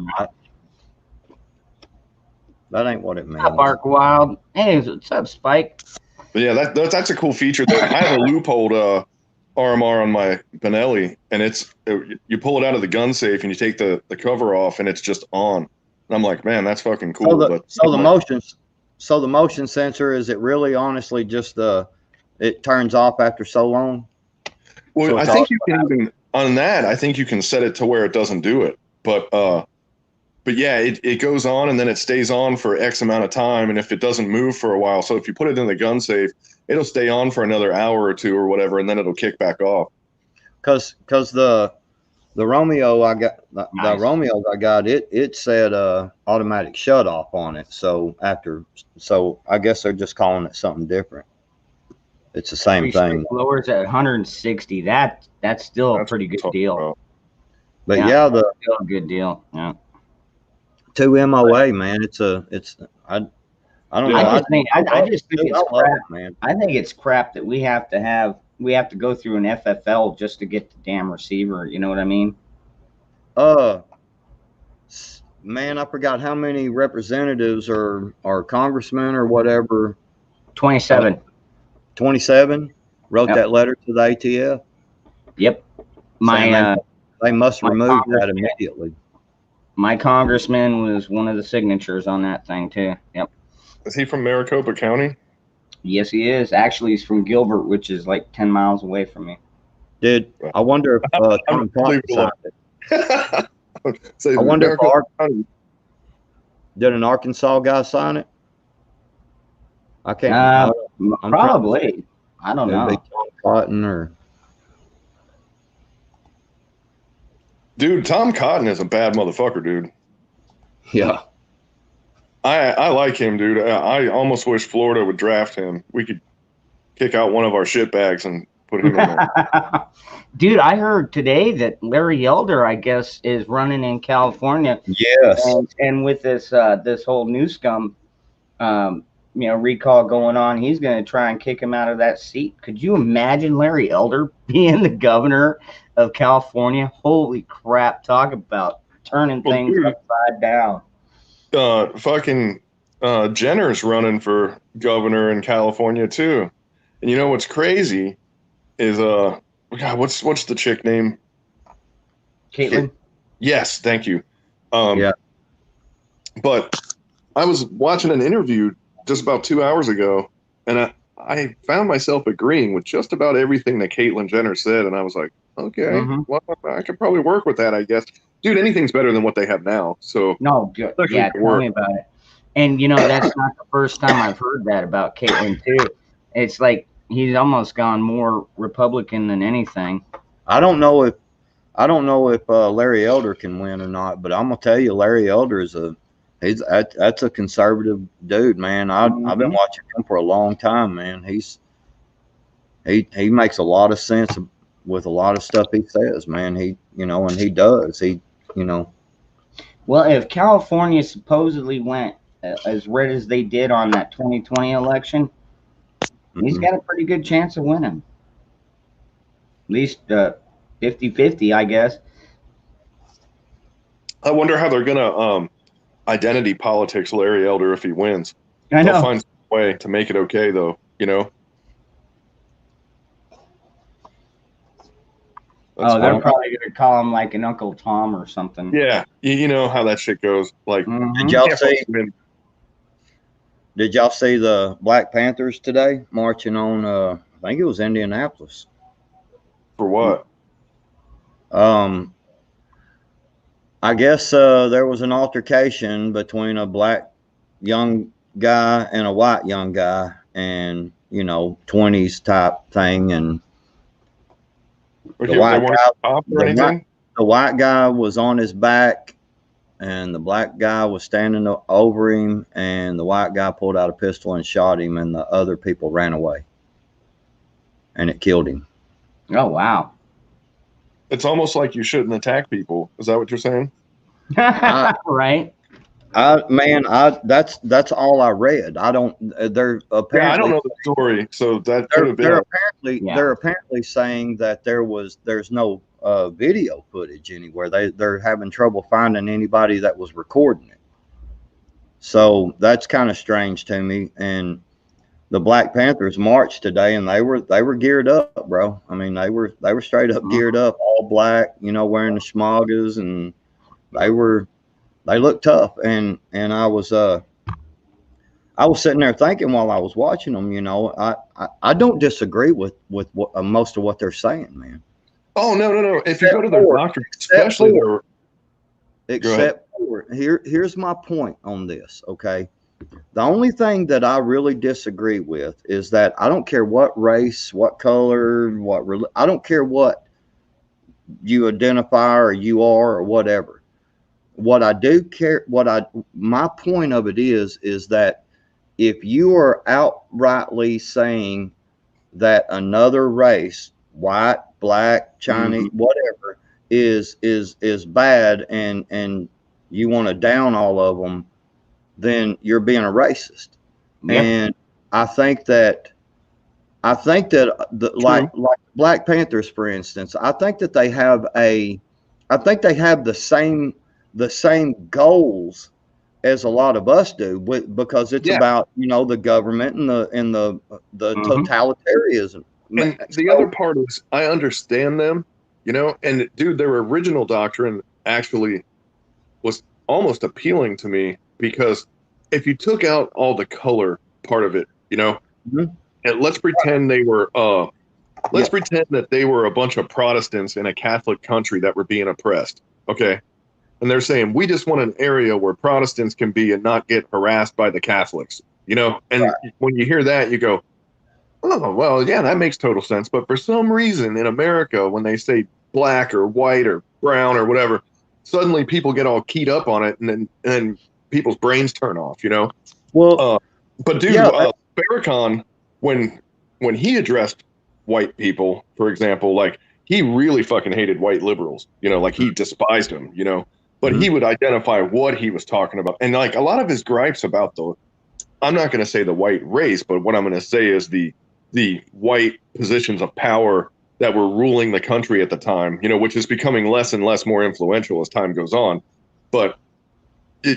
That ain't what it means. What's up, Ark Wild? Hey, what's up, Spike? But yeah, that's a cool feature. I have a loophole RMR on my Benelli, and you pull it out of the gun safe and you take the cover off, and it's just on. And I'm like, man, that's fucking cool. So the motion sensor, is it really honestly just it turns off after so long? Well, So I it's think you can even on that. I think you can set it to where it doesn't do it, but yeah, it goes on and then it stays on for X amount of time, and if it doesn't move for a while, so if you put it in the gun safe, it'll stay on for another hour or two or whatever, and then it'll kick back off. Because the Romeo I got, the Nice. Romeo I got, it said automatic shut off on it. So I guess they're just calling it something different. It's the same thing. Lowers at 160. That's still a That's pretty good what I'm deal. talking about. But Yeah. yeah, the Still a good deal. Yeah. 2 MOA, man, I don't know. I just think Dude, it's I love crap. it, man. I think it's crap that we have to go through an FFL just to get the damn receiver. You know what I mean? Man, I forgot how many representatives or congressmen or whatever. 27. 27 wrote Yep. that letter to the ATF. Yep. Saying My They must My remove that congressman- immediately. My congressman was one of the signatures on that thing too. Yep. Is he from Maricopa County? Yes, he is. Actually, he's from Gilbert, which is like 10 miles away from me. I wonder if Tom Cotton Leave it alone. signed it. Say I wonder Maricopa if County. did an Arkansas guy sign it? I can't. I'm Probably. I don't It'd be know. Tom Cotton or Dude, Tom Cotton is a bad motherfucker, dude. yeah. I like him, dude. I almost wish Florida would draft him. We could kick out one of our shit bags and put him in there. Dude, I heard today that Larry Elder, I guess, is running in California, Yes. and with this this whole new scum, recall going on, he's going to try and kick him out of that seat. Could you imagine Larry Elder being the governor of California? Holy crap! Talk about turning Well, things dude. upside down. Fucking Jenner's running for governor in California too. And you know what's crazy is God, what's the chick name? Caitlin? Yes, thank you. Yeah. But I was watching an interview just about 2 hours ago, and I found myself agreeing with just about everything that Caitlyn Jenner said, and I was like, okay, Mhm. well, I could probably work with that, I guess. Dude, anything's better than what they have now. So No, good. Especially Yeah, at tell work. me about it. And that's not the first time I've heard that about Caitlyn too. It's like he's almost gone more Republican than anything. I don't know if Larry Elder can win or not, but I'm gonna tell you, Larry Elder is that's a conservative dude, man. I've been Mhm. watching him for a long time, man. He makes a lot of sense with a lot of stuff he says, man. And he does. Well, if California supposedly went as red as they did on that 2020 election, he's Mhm. got a pretty good chance of winning. At least 50-50, I guess. I wonder how they're gonna identity politics Larry Elder if he wins. I They'll know. find some way to make it okay, though. That's They're fine. probably going to call him like an Uncle Tom or something. Yeah, you know how that shit goes. Like, Mhm. Did y'all can't see? fucking win. Did y'all see the Black Panthers today marching on? I think it was Indianapolis. For what? I guess there was an altercation between a black young guy and a white young guy, and 20s type thing, and Or The they white weren't guy- top or the anything? the white guy was on his back, and the black guy was standing over him, and the white guy pulled out a pistol and shot him, and the other people ran away, and it killed him. Oh, wow. It's almost like you shouldn't attack people. Is that what you're saying? Right? That's all I read. I don't. They're apparently. Yeah, I don't know the story, so that could They're, have been. they're apparently Yeah. they're apparently saying that there's no video footage anywhere. They're having trouble finding anybody that was recording it. So that's kind of strange to me. And the Black Panthers marched today, and they were geared up, bro. I mean, they were straight up geared up, all black, wearing the schmoggers, and they looked tough. And I was sitting there thinking while I was watching them, I don't disagree with what, most of what they're saying, man. Oh no! If you go to their doctor, except especially for- their Except for here's my point on this, okay? The only thing that I really disagree with is that I don't care what race, what color, I don't care what you identify or you are or whatever. What I do care, my point of it is that if you are outrightly saying that another race, white, black, Chinese, whatever, is bad, and you want to down all of them, then you're being a racist. Yeah. And I think that like Black Panthers, for instance, I think they have the same goals as a lot of us do, because it's about the government and the Mhm. totalitarianism. And the other part is, I understand them, you know? And dude, their original doctrine actually was almost appealing to me, because if you took out all the color part of it, you know, Mhm. and let's pretend they were let's Yeah. pretend that they were a bunch of Protestants in a Catholic country that were being oppressed. Okay. And they're saying, we just want an area where Protestants can be and not get harassed by the Catholics, you know? And when you hear that, you go, oh, well, yeah, that makes total sense. But for some reason in America, when they say black or white or brown or whatever, suddenly people get all keyed up on it, and then people's brains turn off, you know? Well, But dude, yeah, Farrakhan, when he addressed white people, for example, like he really fucking hated white liberals, you know, like he despised them, you know, but Mhm. he would identify what he was talking about. And like a lot of his gripes about I'm not going to say the white race, but what I'm going to say is the white positions of power that were ruling the country at the time, you know, which is becoming less and less more influential as time goes on. But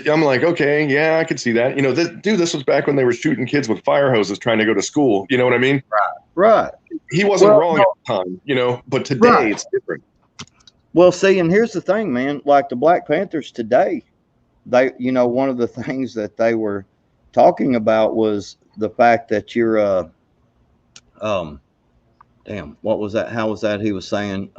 I'm like, okay, yeah, I could see that. You know, this was back when they were shooting kids with fire hoses trying to go to school. You know what I mean? right. He wasn't Well, wrong no, at the time, you know, but today right. it's different. Well, see, and here's the thing, man. Like the Black Panthers today, they, you know, one of the things that they were talking about was the fact that you're, damn, what was that? How was that? He was saying,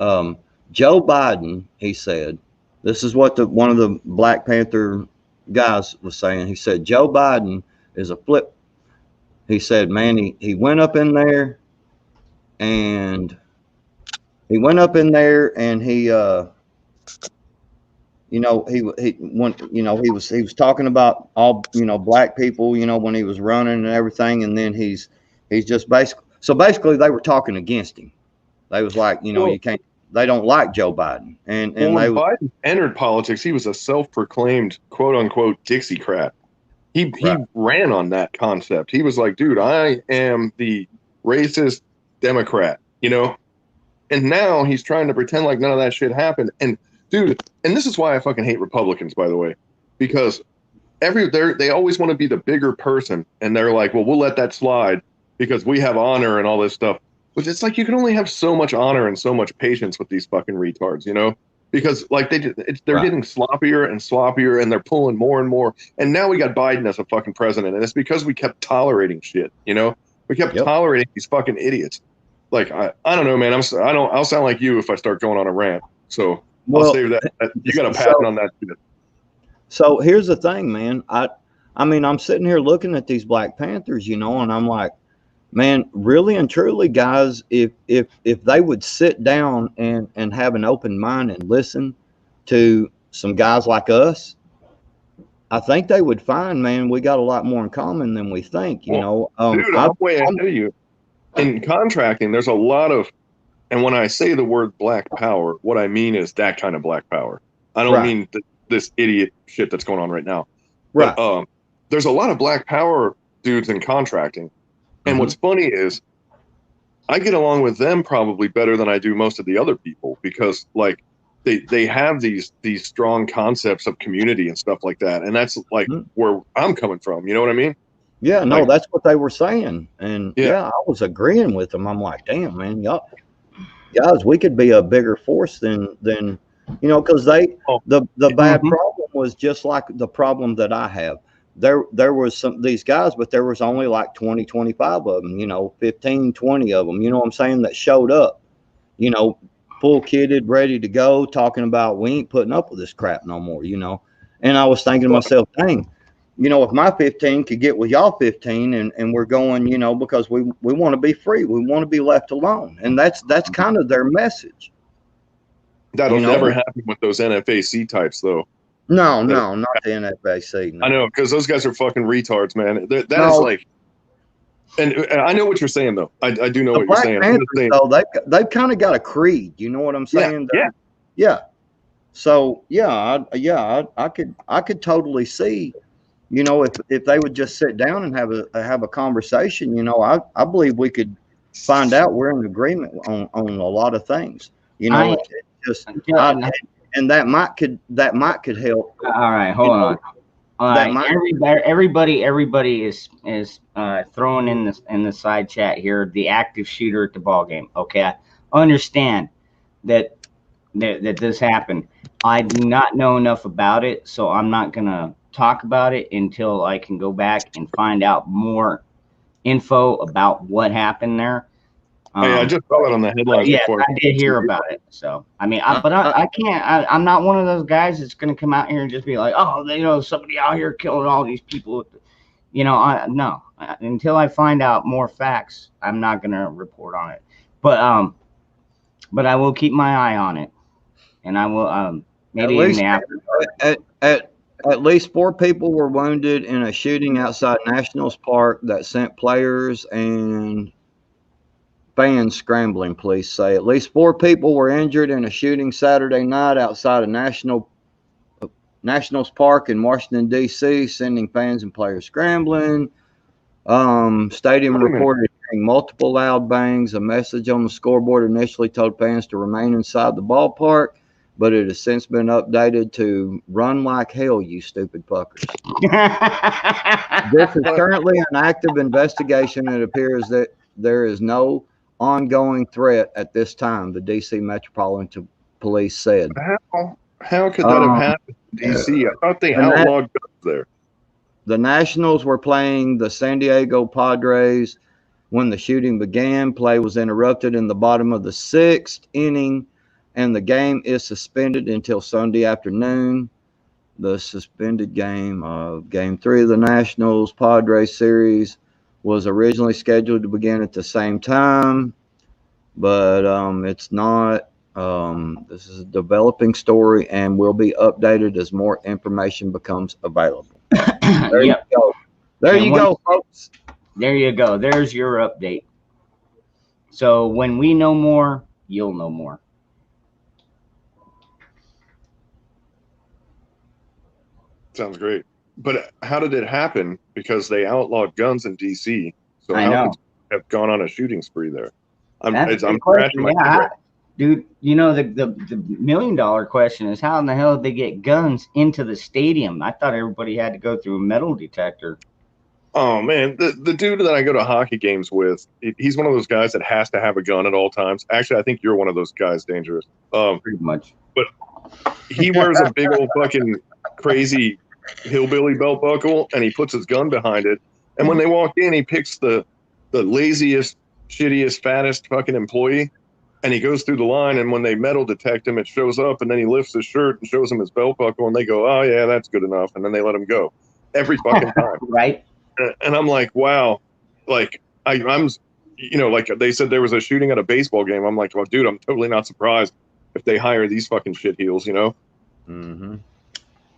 Joe Biden. He said, this is what one of the Black Panther guys was saying. He said, Joe Biden is a flip. He said, man, he went up in there and he you know, he went, you know, he was talking about all, you know, black people, you know, when he was running and everything, and then he's just basically they were talking against him. They was like, you know, Well, they don't like Joe Biden, and when they Biden entered politics, he was a self-proclaimed quote unquote Dixiecrat. He right, ran on that concept. He was like, dude, I am the racist Democrat, you know? And now he's trying to pretend like none of that shit happened. And dude, and this is why I fucking hate Republicans, by the way, because they always want to be the bigger person, and they're like, well, we'll let that slide because we have honor and all this stuff. But it's like you can only have so much honor and so much patience with these fucking retards, you know? Because like they're right. getting sloppier and sloppier, and they're pulling more and more. And now we got Biden as a fucking president, and it's because we kept tolerating shit, you know? We kept Yep. tolerating these fucking idiots. Like I don't know, man. I'll sound like you if I start going on a rant. So I'll save that. You got a patent on that shit. So here's the thing, man. I mean, I'm sitting here looking at these Black Panthers, you know, and I'm like, man, really and truly, guys, if they would sit down and have an open mind and listen to some guys like us, I think they would find, man, we got a lot more in common than we think. You know, dude, I'm way ahead of you. In contracting, there's a lot of, and when I say the word black power, what I mean is that kind of black power. I don't mean this idiot shit that's going on right now. Right. But there's a lot of black power dudes in contracting. And what's funny is I get along with them probably better than I do most of the other people, because like they have these strong concepts of community and stuff like that. And that's like where I'm coming from. You know what I mean? Yeah, no, Like, that's what they were saying. And yeah, I was agreeing with them. I'm like, damn, man, y'all guys, we could be a bigger force than you know, because the bad problem was just like the problem that I have. There was these guys, but there was only like 20, 25 of them, you know, 15, 20 of them, you know what I'm saying, that showed up, you know, full kitted, ready to go, talking about we ain't putting up with this crap no more, you know. And I was thinking to myself, dang, you know, if my 15 could get with y'all 15 and we're going, you know, because we want to be free. We want to be left alone. And that's kind of their message. That'll never happen with those NFAC types, though. No, not the NFAC. No. I know, because those guys are fucking retards, man. That is like, and I know what you're saying, though. I do know what you're saying. Panthers, though, they've kind of got a creed. You know what I'm saying? Yeah. So I could totally see, you know, if they would just sit down and have a conversation, you know, I believe we could find out we're in agreement on a lot of things. You know, and that might could help. All right, hold on. All right, everybody is throwing in the side chat here the active shooter at the ball game. Okay, I understand that that this happened. I do not know enough about it, so I'm not gonna talk about it until I can go back and find out more info about what happened there. Hey, I just saw that on the headlines Yeah, before. I did hear about it. So I mean, I- I can't. I'm not one of those guys that's gonna come out here and just be like, oh, you know, somebody out here killing all these people. You know, no. Until I find out more facts, I'm not gonna report on it. But I will keep my eye on it, and I will maybe in least- the after. At least 4 people were wounded in a shooting outside Nationals Park that sent players and fans scrambling, police say. At least 4 people were injured in a shooting Saturday night outside of Nationals Park in Washington, D.C., sending fans and players scrambling. Stadium reported hearing multiple loud bangs. A message on the scoreboard initially told fans to remain inside the ballpark, but it has since been updated to run like hell, you stupid fuckers. This is currently an active investigation. It appears that there is no ongoing threat at this time, the D.C. Metropolitan Police said. How could that have happened in D.C.? I thought they outlawed guns there. The Nationals were playing the San Diego Padres when the shooting began. Play was interrupted in the bottom of the 6th inning, and the game is suspended until Sunday afternoon. The suspended game of Game 3 of the Nationals Padres series was originally scheduled to begin at the same time, but it's not. This is a developing story and will be updated as more information becomes available. There you go. There you go, folks. There you go. There's your update. So when we know more, you'll know more. Sounds great. But how did it happen? Because they outlawed guns in D.C. So I how know. could you have gone on a shooting spree there? I'm That's a good scratching my question. head. Yeah, dude, you know, the $1 million question is how in the hell did they get guns into the stadium? I thought everybody had to go through a metal detector. Oh man, the dude that I go to hockey games with, he's one of those guys that has to have a gun at all times. Actually, I think you're one of those guys, Dangerous. Pretty much. But he wears a big old fucking crazy hillbilly belt buckle, and he puts his gun behind it. And when they walk in, he picks the laziest, shittiest, fattest fucking employee, and he goes through the line. And when they metal detect him, it shows up, and then he lifts his shirt and shows him his belt buckle, and they go, "Oh yeah, that's good enough," and then they let him go every fucking time. Right? And I'm like, wow, like I'm, you know, like they said there was a shooting at a baseball game. I'm like, well, dude, I'm totally not surprised if they hire these fucking shit heels, you know. Mm-hmm.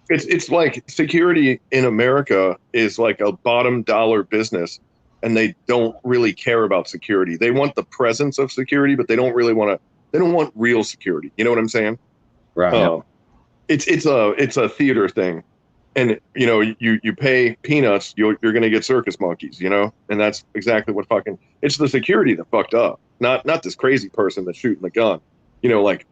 It's like security in America is like a bottom dollar business, and they don't really care about security. They want the presence of security, but they don't really want to. They don't want real security. You know what I'm saying? Right. It's a theater thing. And you know, you pay peanuts, you're gonna get circus monkeys, you know, and that's exactly what fucking. It's the security that fucked up, not this crazy person that's shooting the gun, you know. Like,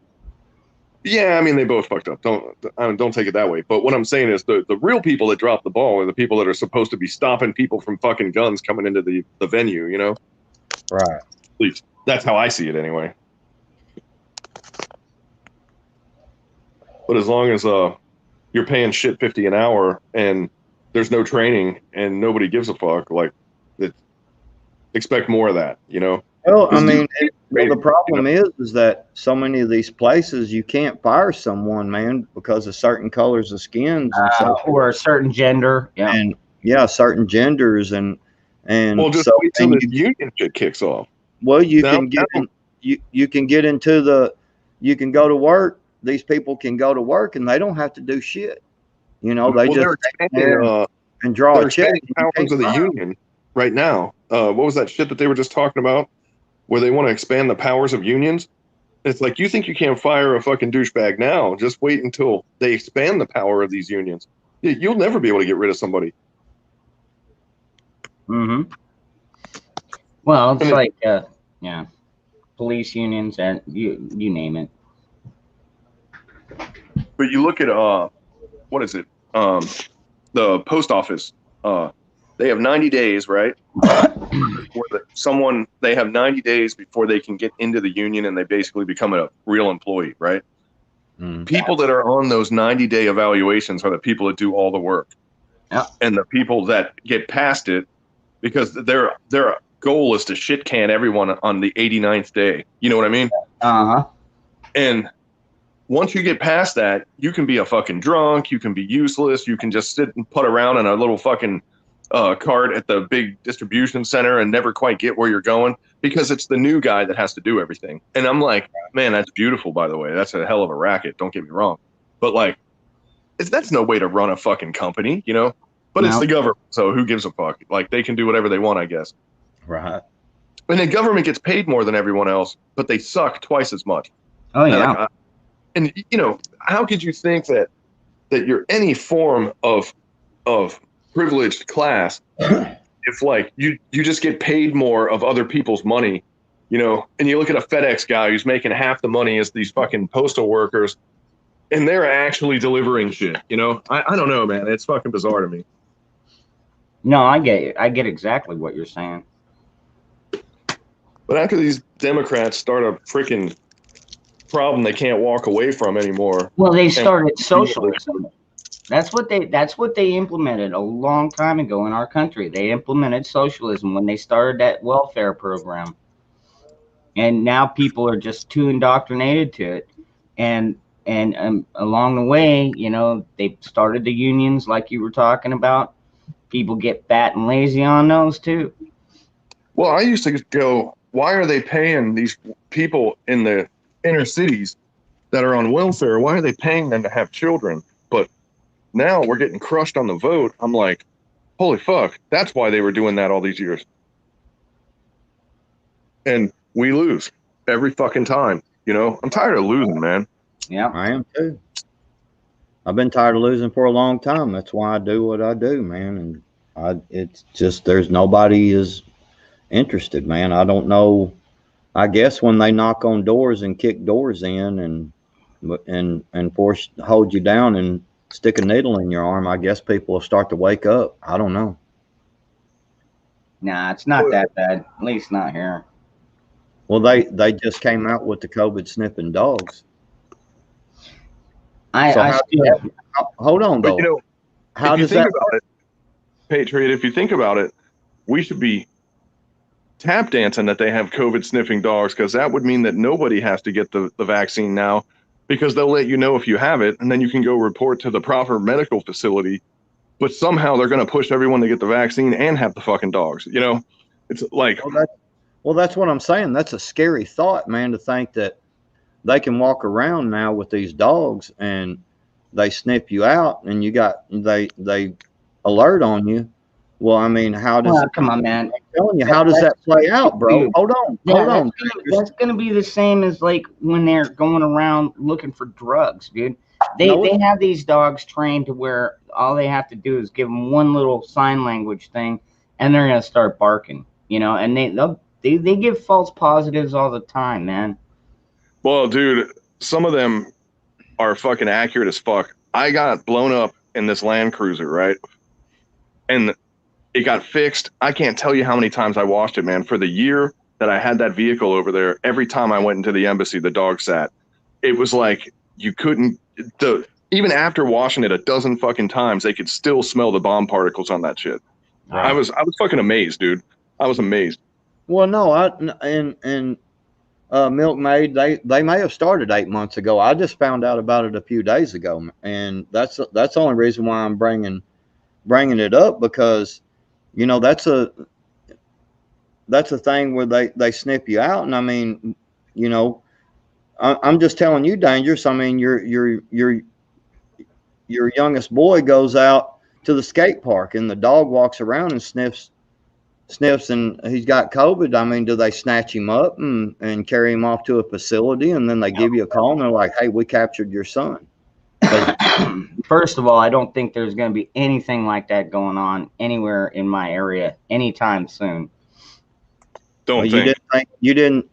yeah, I mean they both fucked up. Don't take it that way. But what I'm saying is the real people that drop the ball are the people that are supposed to be stopping people from fucking guns coming into the venue, you know. Right. At least that's how I see it anyway. But as long as you're paying shit $50 an hour and there's no training and nobody gives a fuck, like, expect more of that, you know? Well, I mean, the problem is that so many of these places you can't fire someone, man, because of certain colors of skins and stuff. Or a certain gender. Yeah. And yeah, certain genders and well, just so, wait till the union shit kicks off. Well, you can get into you can go to work. These people can go to work and they don't have to do shit. You know, they just and draw a check. Powers of the union right now. What was that shit that they were just talking about? Where they want to expand the powers of unions? It's like, you think you can't fire a fucking douchebag now? Just wait until they expand the power of these unions. You'll never be able to get rid of somebody. Mm-hmm. Well, it's like, yeah, police unions and you name it. But you look at what is it? The post office. They have 90 days, right? They have 90 days before they can get into the union and they basically become a real employee, right? People that are on those 90-day evaluations are the people that do all the work. Yeah. And the people that get past it, because their goal is to shit can everyone on the 89th day. You know what I mean? Uh-huh. And once you get past that, you can be a fucking drunk, you can be useless, you can just sit and put around in a little fucking cart at the big distribution center and never quite get where you're going, because it's the new guy that has to do everything. And I'm like, man, that's beautiful, by the way. That's a hell of a racket. Don't get me wrong. But like, that's no way to run a fucking company, you know? But it's No. the government, so who gives a fuck? Like, they can do whatever they want, I guess. Right. And the government gets paid more than everyone else, but they suck twice as much. Oh, yeah. Like, and you know, how could you think that you're any form of privileged class if like you just get paid more of other people's money, you know? And you look at a FedEx guy who's making half the money as these fucking postal workers, and they're actually delivering shit, you know? I don't know, man. It's fucking bizarre to me. No, I get it. I get exactly what you're saying. But after these Democrats start a freaking problem they can't walk away from anymore. Well, they started socialism. That's what they implemented a long time ago in our country. They implemented socialism when they started that welfare program. And now people are just too indoctrinated to it. And along the way, you know, they started the unions like you were talking about. People get fat and lazy on those too. Well, I used to go, why are they paying these people in the inner cities that are on welfare? Why are they paying them to have children? But now we're getting crushed on the vote. I'm like, holy fuck, that's why they were doing that all these years. And we lose every fucking time, you know? I'm tired of losing, man. Yeah. I am too. I've been tired of losing for a long time. That's why I do what I do, man. And it's just, there's nobody is interested, man. I don't know. I guess when they knock on doors and kick doors in and hold you down and stick a needle in your arm, I guess people will start to wake up. I don't know. Nah, it's not that bad. At least not here. Well, they just came out with the COVID sniffing dogs. Hold on, though. But, you know, how does that? About it, Patriot, if you think about it, we should be tap dancing that they have COVID sniffing dogs, because that would mean that nobody has to get the vaccine now, because they'll let you know if you have it, and then you can go report to the proper medical facility. But somehow they're going to push everyone to get the vaccine and have the fucking dogs. You know, it's like, well, that's what I'm saying. That's a scary thought, man, to think that they can walk around now with these dogs and they sniff you out and they alert on you. Well, I mean, how does come on, man? I'm telling you, how does that play out, bro? Hold on. That's gonna be the same as like when they're going around looking for drugs, dude. They have these dogs trained to where all they have to do is give them one little sign language thing, and they're gonna start barking. You know, and they give false positives all the time, man. Well, dude, some of them are fucking accurate as fuck. I got blown up in this Land Cruiser, right? And it got fixed. I can't tell you how many times I washed it, man. For the year that I had that vehicle over there, every time I went into the embassy, the dog sat. It was like you couldn't, even after washing it a dozen fucking times, they could still smell the bomb particles on that shit. Wow. I was fucking amazed, dude. I was amazed. Well, no, Milkmaid, they may have started 8 months ago. I just found out about it a few days ago, and that's the only reason why I'm bringing it up, because you know that's a thing where they sniff you out. And I mean, you know, I'm just telling you, dangerous. I mean, your youngest boy goes out to the skate park and the dog walks around and sniffs and he's got COVID. I mean, do they snatch him up and carry him off to a facility, and then they give you a call and they're like, hey, we captured your son? First of all, I don't think there's going to be anything like that going on anywhere in my area anytime soon. You didn't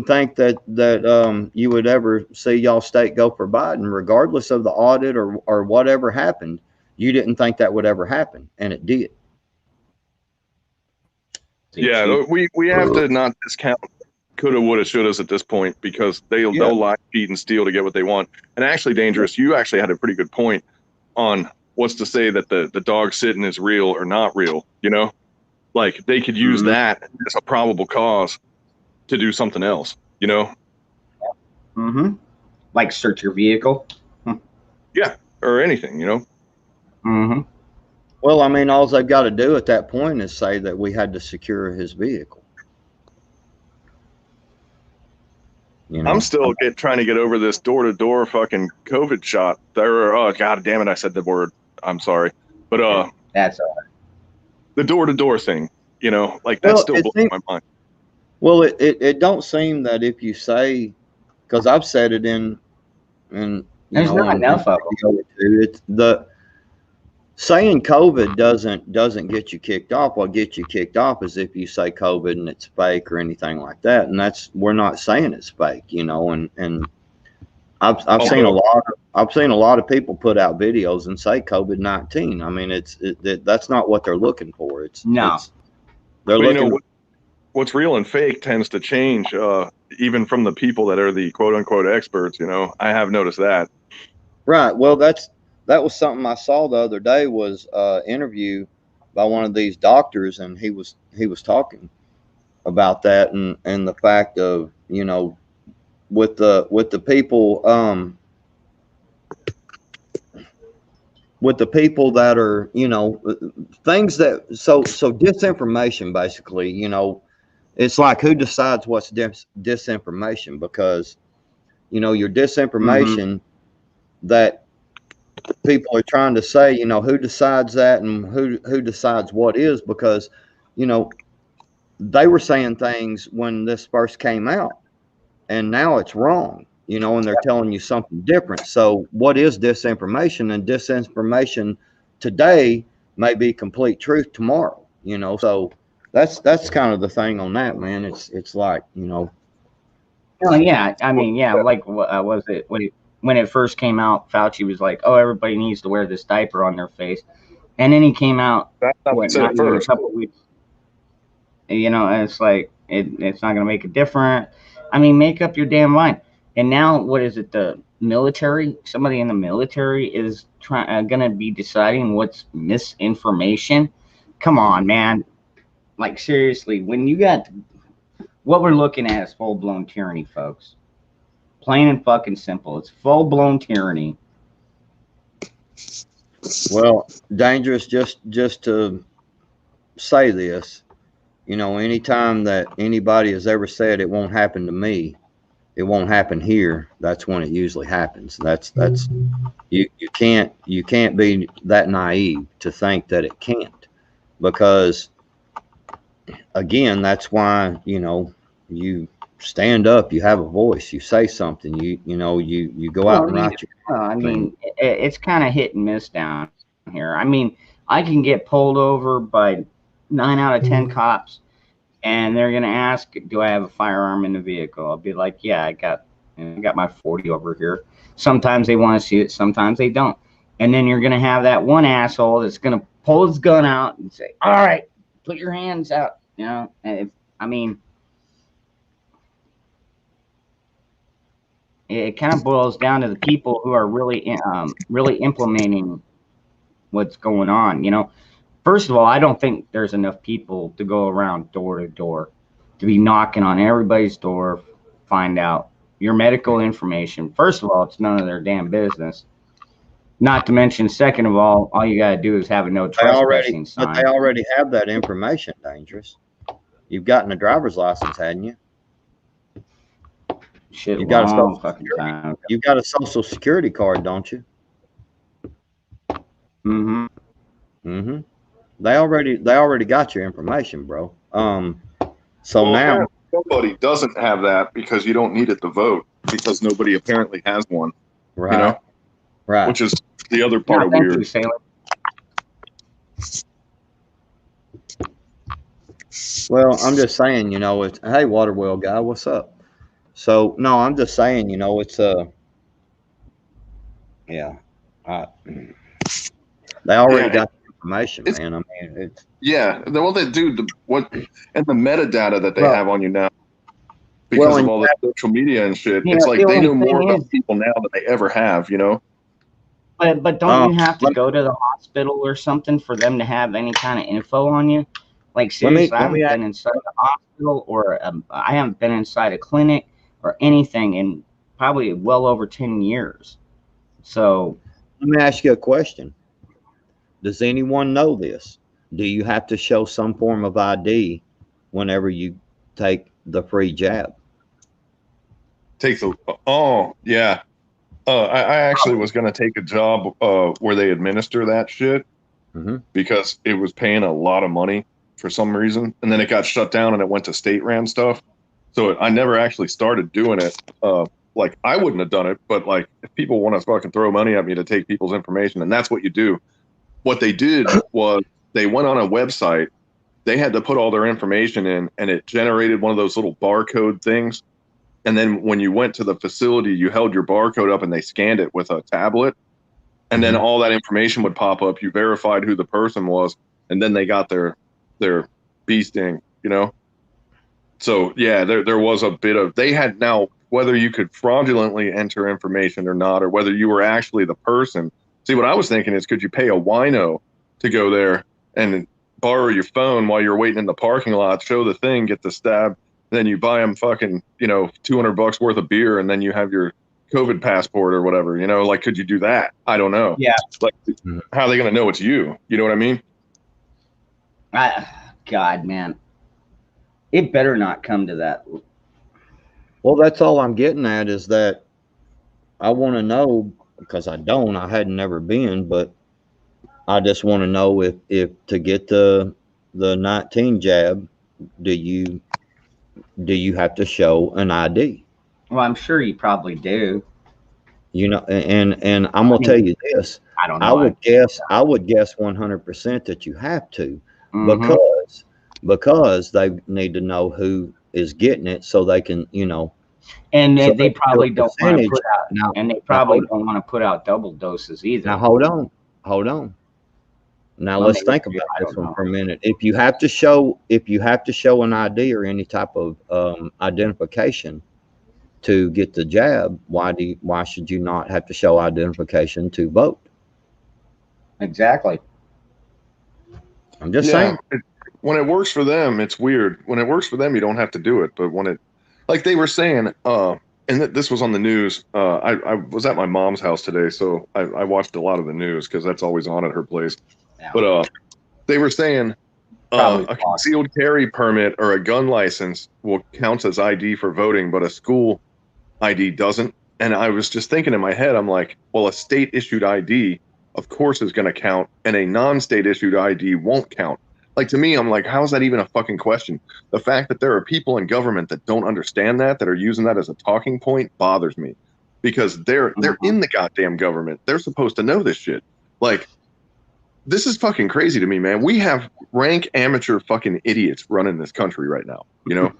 think that you would ever see y'all state go for Biden, regardless of the audit or whatever happened. You didn't think that would ever happen, and it did. Yeah, we have to not discount coulda, woulda, shouldas at this point because they'll lie, cheat, and steal to get what they want. And actually, Dangerous, you actually had a pretty good point on what's to say that the dog sitting is real or not real. You know, like they could use that as a probable cause to do something else. You know. Like search your vehicle. Yeah, or anything. You know. Well, I mean, all they've got to do at that point is say that we had to secure his vehicle. You know? I'm still trying to get over this door-to-door fucking COVID shot. Oh, God damn it, I said the word. I'm sorry. But that's all right. The door-to-door thing, you know, like that still blows my mind. Well, it don't seem that if you say, because I've said it in there's not enough of them. It's saying COVID doesn't get you kicked off. What gets you kicked off is if you say COVID and it's fake or anything like that. And we're not saying it's fake, you know. And I've seen a lot of people put out videos and say COVID-19. I mean, that's not what they're looking for. They're looking. You know, what's real and fake tends to change, even from the people that are the quote unquote experts. You know, I have noticed that. Right. Well, that was something I saw the other day, was an interview by one of these doctors, and he was talking about that and the fact of, you know, with the people that are, you know, things that so disinformation, basically, you know, it's like, who decides what's disinformation? Because, you know, your disinformation that people are trying to say, you know, who decides that and who decides what is, because, you know, they were saying things when this first came out and now it's wrong, you know, and they're telling you something different. So what is disinformation? And disinformation today may be complete truth tomorrow, you know. So that's kind of the thing on that, man. It's like, you know. Oh yeah, I mean, yeah, like what was it when it first came out? Fauci was like, "Oh, everybody needs to wear this diaper on their face," and then he came out a couple weeks. You know, and it's like it's not going to make a difference. I mean, make up your damn mind. And now, what is it? The military? Somebody in the military is going to be deciding what's misinformation. Come on, man. Like, seriously, when you got what we're looking at is full-blown tyranny, folks. Plain and fucking simple. It's full-blown tyranny. Well, Dangerous, just to say this, you know, anytime that anybody has ever said it won't happen to me, it won't happen here, that's when it usually happens. That's you can't be that naive to think that it can't, because again, that's why, you know, you stand up, you have a voice, you say something, you know, you go out and write your I mean, it's kind of hit and miss down here. I mean, I can get pulled over by 9 out of 10 cops, and they're gonna ask, do I have a firearm in the vehicle? I'll be like, yeah, I got my 40 over here. Sometimes they want to see it, sometimes they don't. And then you're gonna have that one asshole that's gonna pull his gun out and say, all right, put your hands out, you know. And I mean, it kind of boils down to the people who are really implementing what's going on, you know. First of all, I don't think there's enough people to go around door to door, to be knocking on everybody's door, find out your medical information. First of all, it's none of their damn business. Not to mention, second of all you got to do is have a no trespassing sign. But they already have that information, Dangerous. You've gotten a driver's license, hadn't you? Shit, you've got a social security card, don't you? They already got your information, bro. So now somebody doesn't have that because you don't need it to vote, because nobody apparently has one. Right. You know? Right. Which is the other part of weird. Well, I'm just saying, you know, it's, hey, Waterwell guy, what's up? So no, I'm just saying, you know, it's yeah. They already got the information, man. I mean, it's well, they do what and the metadata that they have on you now. because Well, of and all the social media and shit. You It's know, like the they only know more thing about is, people now than they ever have, you know? but don't you have to let, go to the hospital or something for them to have any kind of info on you? Like let me seriously, I let me haven't been inside a hospital or I haven't been inside a clinic or anything in probably well over 10 years. So let me ask you a question. Does anyone know this? Do you have to show some form of ID whenever you take the free jab? Take the, oh, yeah. I actually was going to take a job where they administer that shit Mm-hmm. because it was paying a lot of money for some reason. And then it got shut down and it went to state ran stuff. So I never actually started doing it. Like I wouldn't have done it, but like if people want to fucking throw money at me to take people's information, and that's what you do. What they did was they went on a website, they had to put all their information in, and it generated one of those little barcode things. And then when you went to the facility, you held your barcode up and they scanned it with a tablet. And then Mhm. all that information would pop up. You verified who the person was, and then they got their bee sting, you know? So yeah, there was a bit of, they had, now whether you could fraudulently enter information or not, or whether you were actually the person. See, what I was thinking is, could you pay a wino to go there and borrow your phone while you're waiting in the parking lot, show the thing, get the stab, then you buy them fucking, you know, $200 worth of beer, and then you have your COVID passport or whatever, you know? Like, could you do that? I don't know. yeah, Like, Mhm. how are they going to know it's you? You know what I mean? God, man, it better not come to that. Well, that's all I'm getting at is that I want to know, because I hadn't never been, but I just want to know if to get the 19 jab, do you have to show an ID? Well, I'm sure you probably do. You know, and I'm I gonna tell mean, you this. I don't I know. would guess 100% that you have to, Mm-hmm. because they need to know who is getting it so they can, you know, And so they they can do a probably don't want to percentage. put out, Now, and they now probably hold, don't want to put out double doses either. now hold on. Now Well, let's maybe think they do, about I this don't one know. for a minute. If you have to show an ID or any type of identification to get the jab, why should you not have to show identification to vote? Exactly. I'm just Yeah. saying. When it works for them, it's weird. When it works for them, you don't have to do it. But when it, like they were saying, and this was on the news. I was at my mom's house today, so I watched a lot of the news because that's always on at her place. Yeah. But they were saying Probably a concealed carry permit or a gun license will count as ID for voting, but a school ID doesn't. And I was just thinking in my head, I'm like, well, a state issued ID, of course, is going to count, and a non-state issued ID won't count. Like, to me, I'm like, how is that even a fucking question? The fact that there are people in government that don't understand that are using that as a talking point bothers me, because they're in the goddamn government. They're supposed to know this shit. Like, this is fucking crazy to me, man. We have rank amateur fucking idiots running this country right now, you know?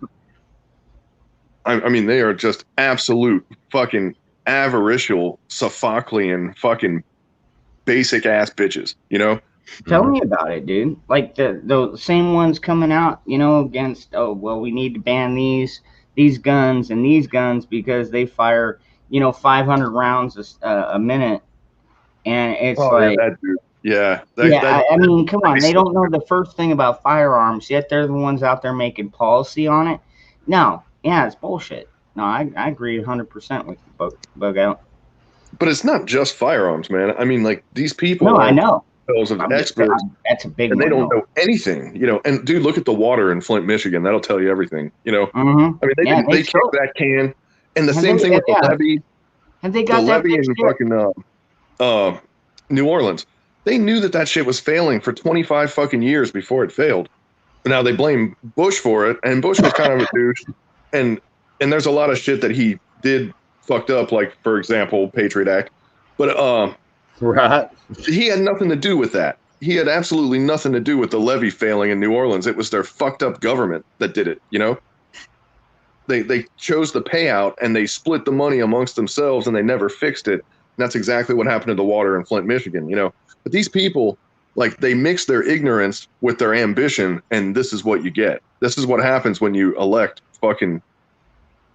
I mean, they are just absolute fucking avaricial, Sophoclean fucking basic ass bitches, you know? Tell me about it, dude. Like the same ones coming out, you know, against, oh well, we need to ban these guns and these guns because they fire, you know, 500 rounds a minute, and it's Oh, yeah, like, that dude. Yeah. yeah, I mean, come on, they don't know the first thing about firearms yet. They're the ones out there making policy on it. No, yeah, it's bullshit. No, I agree 100% with you, Bug Out. But it's not just firearms, man. I mean, like, these people No, I are know. themselves of I'm just saying, experts, that's a big and one. they don't know anything, you know? And dude, look at the water in Flint, Michigan. That'll tell you everything, you know? Mm-hmm. I mean, Yeah, they kicked that can. And the same thing with the levee. Have they The got that levee fixed in yet? fucking New Orleans. They knew that shit was failing for 25 fucking years before it failed. Now they blame Bush for it, and Bush was kind of a douche. And there's a lot of shit that he did fucked up, like, for example, Patriot Act. But Right. he had nothing to do with that. He had absolutely nothing to do with the levee failing in New Orleans. It was their fucked up government that did it, you know? They chose the payout, and they split the money amongst themselves, and they never fixed it. And that's exactly what happened to the water in Flint, Michigan, you know? But these people, like, they mix their ignorance with their ambition, and this is what you get. This is what happens when you elect fucking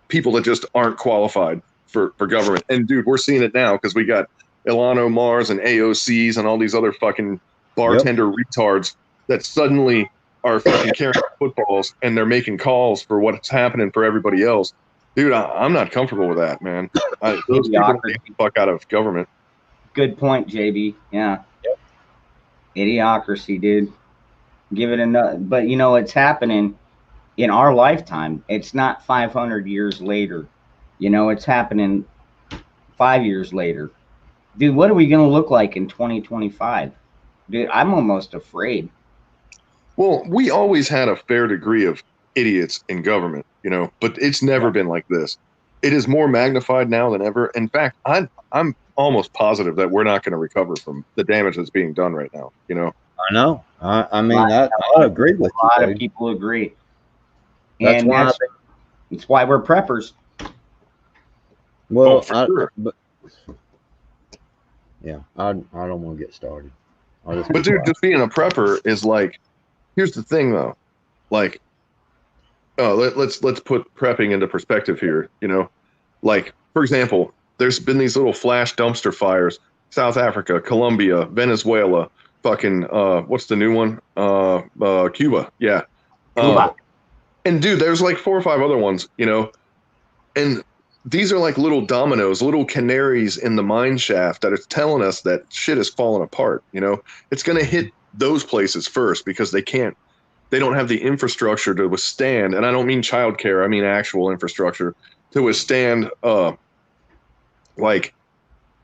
people that just aren't qualified for government. And dude, we're seeing it now because we got Ilhan Omar's and AOC's and all these other fucking bartender retards that suddenly are fucking carrying footballs and they're making calls for what's happening for everybody else. Dude, I'm not comfortable with that, man. Those people get the fuck out of government. Good point, JB. Yeah. Idiocracy, dude. Give it another. But you know, it's happening in our lifetime. It's not 500 years later. You know, it's happening 5 years later. Dude, what are we going to look like in 2025? Dude, I'm almost afraid. Well, we always had a fair degree of idiots in government, you know, but it's never been like this. It is more magnified now than ever. In fact, I'm almost positive that we're not going to recover from the damage that's being done right now, you know. I know. I mean, I agree with you. A lot of people agree. That's and why it's why we're preppers. Well, sure. But yeah, I don't want to get started. But dude, just being a prepper is like, here's the thing though, like, let's put prepping into perspective here. You know, like for example, there's been these little flash dumpster fires, South Africa, Colombia, Venezuela, fucking what's the new one? Cuba, yeah. Cuba. And dude, there's like 4 or 5 other ones, you know, and these are like little dominoes, little canaries in the mine shaft that is telling us that shit is falling apart. You know, it's going to hit those places first because they don't have the infrastructure to withstand. And I don't mean childcare. I mean actual infrastructure to withstand, like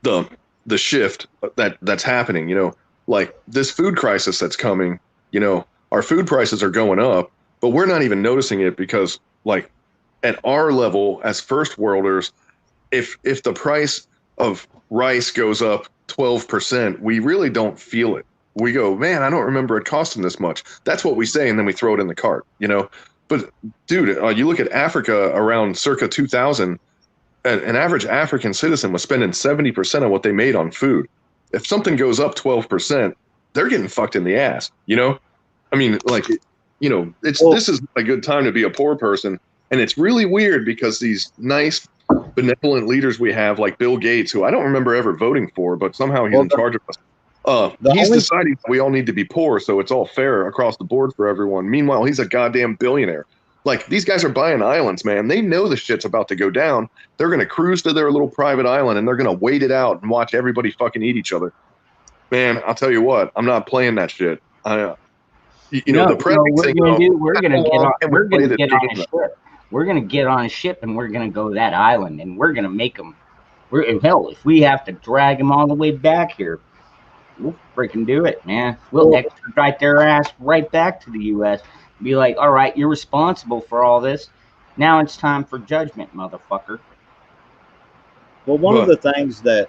the shift that's happening, you know, like this food crisis that's coming, you know, our food prices are going up, but we're not even noticing it because like, at our level as first worlders, if the price of rice goes up 12%, we really don't feel it. We go, man, I don't remember it costing this much. That's what we say, and then we throw it in the cart, you know. But dude, you look at Africa around circa 2000, an average African citizen was spending 70% of what they made on food. If something goes up 12%, they're getting fucked in the ass, you know. I mean, like, you know, this is a good time to be a poor person. And it's really weird because these nice, benevolent leaders we have, like Bill Gates, who I don't remember ever voting for, but somehow he's in charge of us. He's deciding we all need to be poor, so it's all fair across the board for everyone. Meanwhile, he's a goddamn billionaire. Like, these guys are buying islands, man. They know the shit's about to go down. They're going to cruise to their little private island, and they're going to wait it out and watch everybody fucking eat each other. Man, I'll tell you what, I'm not playing that shit. The prepping thing. We're going to get on a ship. We're going to get on a ship and we're going to go to that island and we're going to make them. Hell, if we have to drag them all the way back here, we'll freaking do it, man. We'll extradite their ass right back to the U.S. Be like, all right, you're responsible for all this. Now it's time for judgment, motherfucker. Well, one of the things that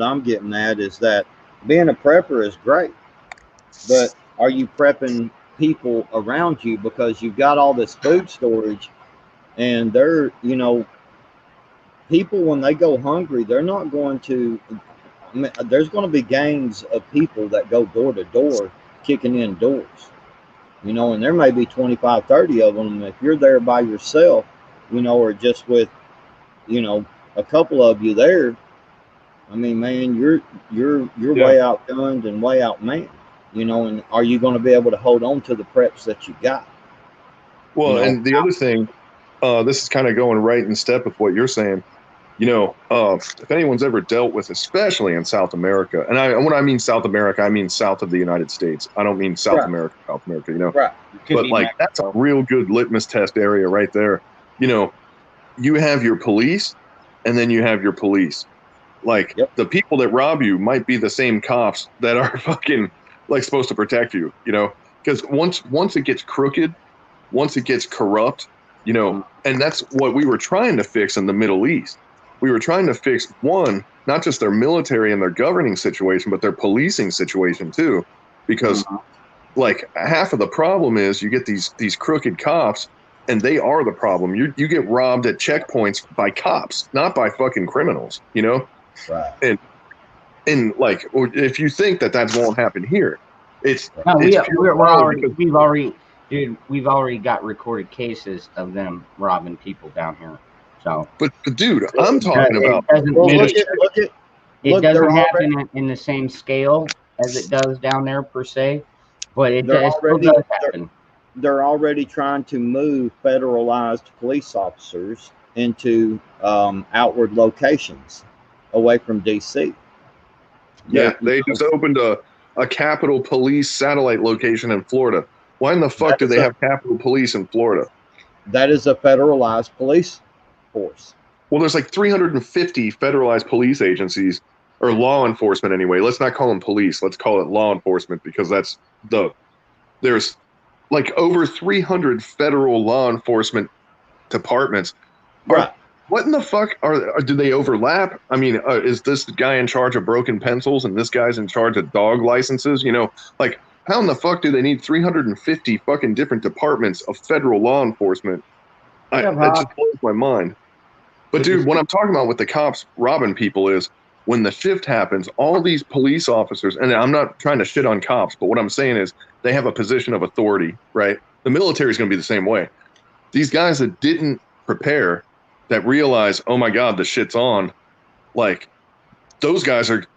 I'm getting at is that being a prepper is great, but are you prepping people around you? Because you've got all this food storage and they're, you know, people when they go hungry, they're not going to, I mean, there's going to be gangs of people that go door to door kicking in doors, you know, and there may be 25, 30 of them. If you're there by yourself, you know, or just with, you know, a couple of you there, I mean, man, you're way outgunned and way outmanned. You know, and are you going to be able to hold on to the preps that you got? Well, you know? And the other thing, this is kind of going right in step with what you're saying. You know, if anyone's ever dealt with, especially in South America, and when I mean South America, I mean south of the United States. I don't mean South America, South America, you know. Right. But like that's a real good litmus test area right there. You know, you have your police, and then you have your police. Like the people that rob you might be the same cops that are fucking like supposed to protect you, you know, because once it gets crooked, once it gets corrupt, you know, and that's what we were trying to fix in the Middle East. We were trying to fix not just their military and their governing situation, but their policing situation too, because like half of the problem is you get these crooked cops and they are the problem. You get robbed at checkpoints by cops, not by fucking criminals, you know? Right. And if you think that won't happen here, we've already Dude, we've already got recorded cases of them robbing people down here. So, But dude, I'm talking it about doesn't Well, maybe it they're doesn't already happen in the same scale as it does down there per se, but it they're still already does happen. they're already trying to move federalized police officers into outward locations away from DC. yeah, they just opened a Capitol Police satellite location in Florida. Why in the fuck do they have Capitol Police in Florida? That is a federalized police force. Well, there's like 350 federalized police agencies, or law enforcement anyway. Let's not call them police. Let's call it law enforcement, because there's like over 300 federal law enforcement departments. Right. What in the fuck do they overlap? I mean, is this guy in charge of broken pencils and this guy's in charge of dog licenses? You know, like how in the fuck do they need 350 fucking different departments of federal law enforcement? That just blows my mind. But dude, what I'm talking about with the cops robbing people is when the shift happens, all these police officers, and I'm not trying to shit on cops, but what I'm saying is they have a position of authority, right? The military is going to be the same way. These guys that didn't prepare, that realize, oh my God, the shit's on, like those guys they're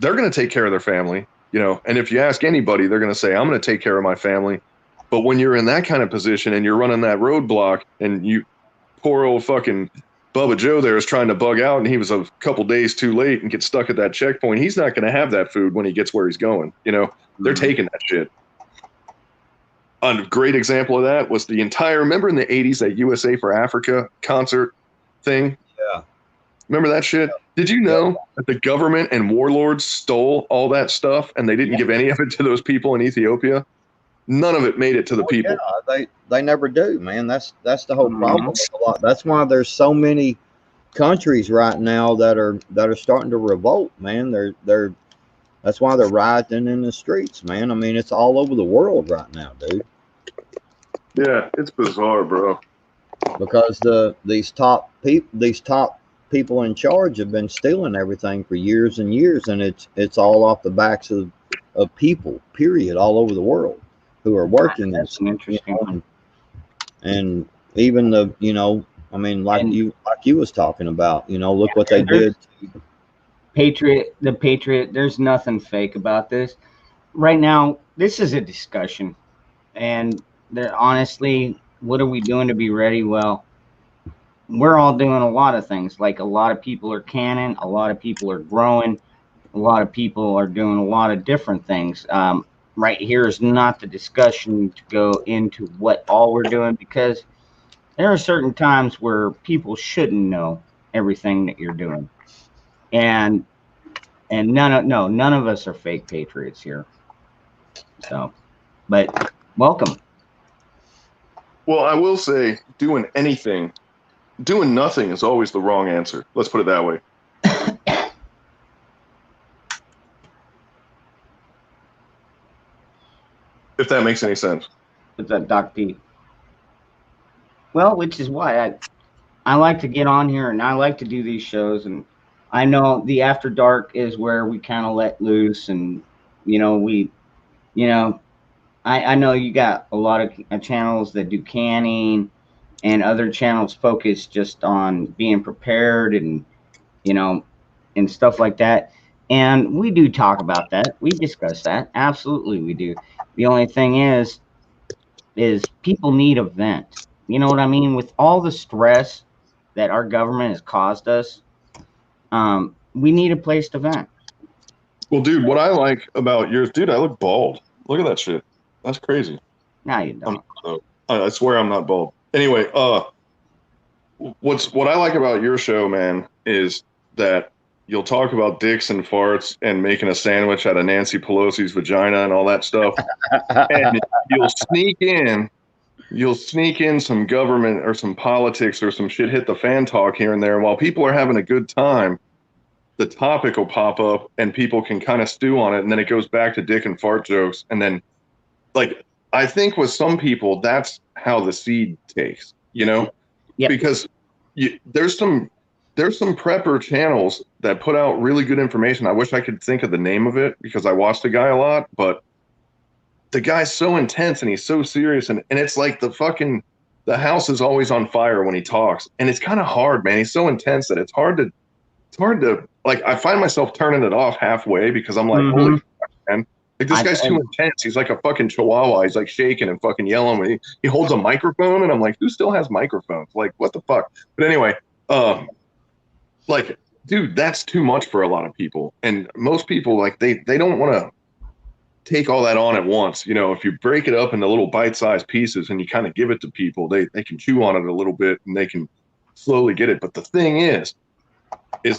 going to take care of their family, you know? And if you ask anybody, they're going to say, I'm going to take care of my family. But when you're in that kind of position and you're running that roadblock and poor old fucking Bubba Joe there is trying to bug out and he was a couple days too late and gets stuck at that checkpoint, he's not going to have that food when he gets where he's going. You know, they're taking that shit. A great example of that was remember in the 80s, that USA for Africa concert thing? Yeah. Remember that shit? Did you know that the government and warlords stole all that stuff and they didn't give any of it to those people in Ethiopia? None of it made it to the people. Yeah, they never do, man. That's the whole problem with a lot. That's why there's so many countries right now that are starting to revolt, man. That's why they're rioting in the streets, man. I mean, it's all over the world right now, dude. Yeah, it's bizarre, bro. Because these top people in charge have been stealing everything for years and years, and it's all off the backs of people, period, all over the world who are working. That's an interesting one. And even I mean, like you was talking about, look what they did. The Patriot, there's nothing fake about this. Right now, this is a discussion. And honestly, what are we doing to be ready? Well, we're all doing a lot of things. Like a lot of people are canning, a lot of people are growing, a lot of people are doing a lot of different things. Right here is not the discussion to go into what all we're doing, because there are certain times where people shouldn't know everything that you're doing. And none of us are fake patriots here. So, but welcome. Well, I will say doing nothing is always the wrong answer. Let's put it that way. If that makes any sense. With that Doc P. Well, which is why I like to get on here and I like to do these shows, and I know the After Dark is where we kind of let loose, and I know you got a lot of channels that do canning, and other channels focus just on being prepared and and stuff like that. And we do talk about that. We discuss that. Absolutely, we do. The only thing is people need a vent. You know what I mean? With all the stress that our government has caused us, we need a place to vent. Well, dude, what I like about yours, dude, I look bald. Look at that shit. That's crazy. No, you don't. I swear I'm not bald. Anyway, what I like about your show, man, is that you'll talk about dicks and farts and making a sandwich out of Nancy Pelosi's vagina and all that stuff. And you'll sneak in some government or some politics or some shit hit the fan talk here and there. And while people are having a good time, the topic will pop up and people can kind of stew on it. And then it goes back to dick and fart jokes. And then, like, I think with some people, that's how the seed takes, Yep. Because there's some prepper channels that put out really good information. I wish I could think of the name of it because I watched the guy a lot, but the guy's so intense and he's so serious, and it's like the house is always on fire when he talks, and it's kind of hard, man. He's so intense that it's hard to like. I find myself turning it off halfway because I'm like, holy fuck, man. Like this guy's too intense. He's like a fucking chihuahua. He's like shaking and fucking yelling. He holds a microphone, and I'm like, who still has microphones? Like, what the fuck? But anyway, like, dude, that's too much for a lot of people. And most people, like, they don't want to take all that on at once. You know, if you break it up into little bite-sized pieces and you kind of give it to people, they can chew on it a little bit and they can slowly get it. But the thing is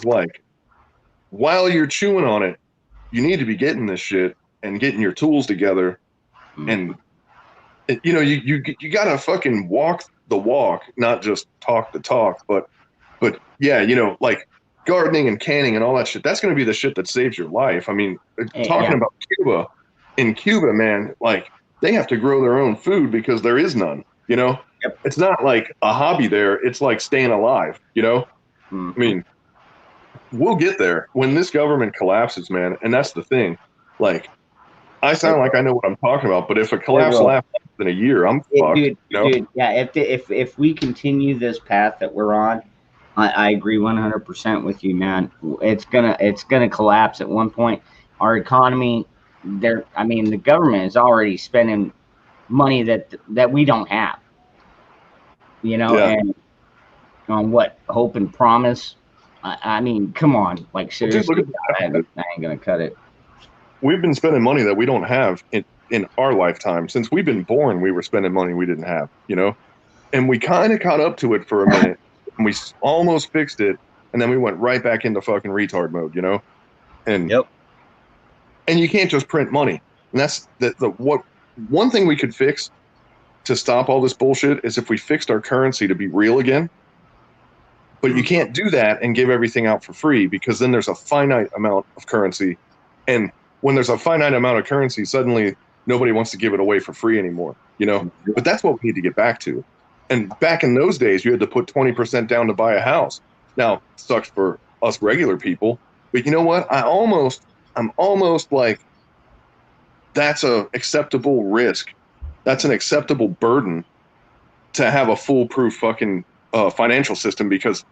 like, while you're chewing on it, you need to be getting this shit and getting your tools together. And you know, you gotta fucking walk the walk, not just talk the talk. But yeah, you know, like gardening and canning and all that shit, that's gonna be the shit that saves your life. I mean, talking about Cuba, in Cuba, man, like they have to grow their own food because there is none, you know. It's not like a hobby there, it's like staying alive, you know. I mean, we'll get there when this government collapses, man. And that's the thing. Like, I sound like I know what I'm talking about, but if a collapse lasts in a year, I'm fucked. Dude, you know? dude, yeah. If we continue this path that we're on, I agree 100% with you, man. It's gonna collapse at one point. Our economy, I mean, the government is already spending money that we don't have. You know, and on what hope and promise. I mean, come on, like seriously, I ain't gonna cut it. We've been spending money that we don't have in our lifetime. Since we've been born, we were spending money we didn't have, you know? And we kind of caught up to it for a minute, and we almost fixed it, and then we went right back into fucking retard mode, you know? And and you can't just print money. And that's what one thing we could fix to stop all this bullshit is if we fixed our currency to be real again. But you can't do that and give everything out for free, because then there's a finite amount of currency. And when there's a finite amount of currency, suddenly nobody wants to give it away for free anymore, you know? But that's what we need to get back to. And back in those days, you had to put 20% down to buy a house. Now, it sucks for us regular people, but you know what? I'm almost like, that's a acceptable risk. That's an acceptable burden to have a foolproof fucking financial system, because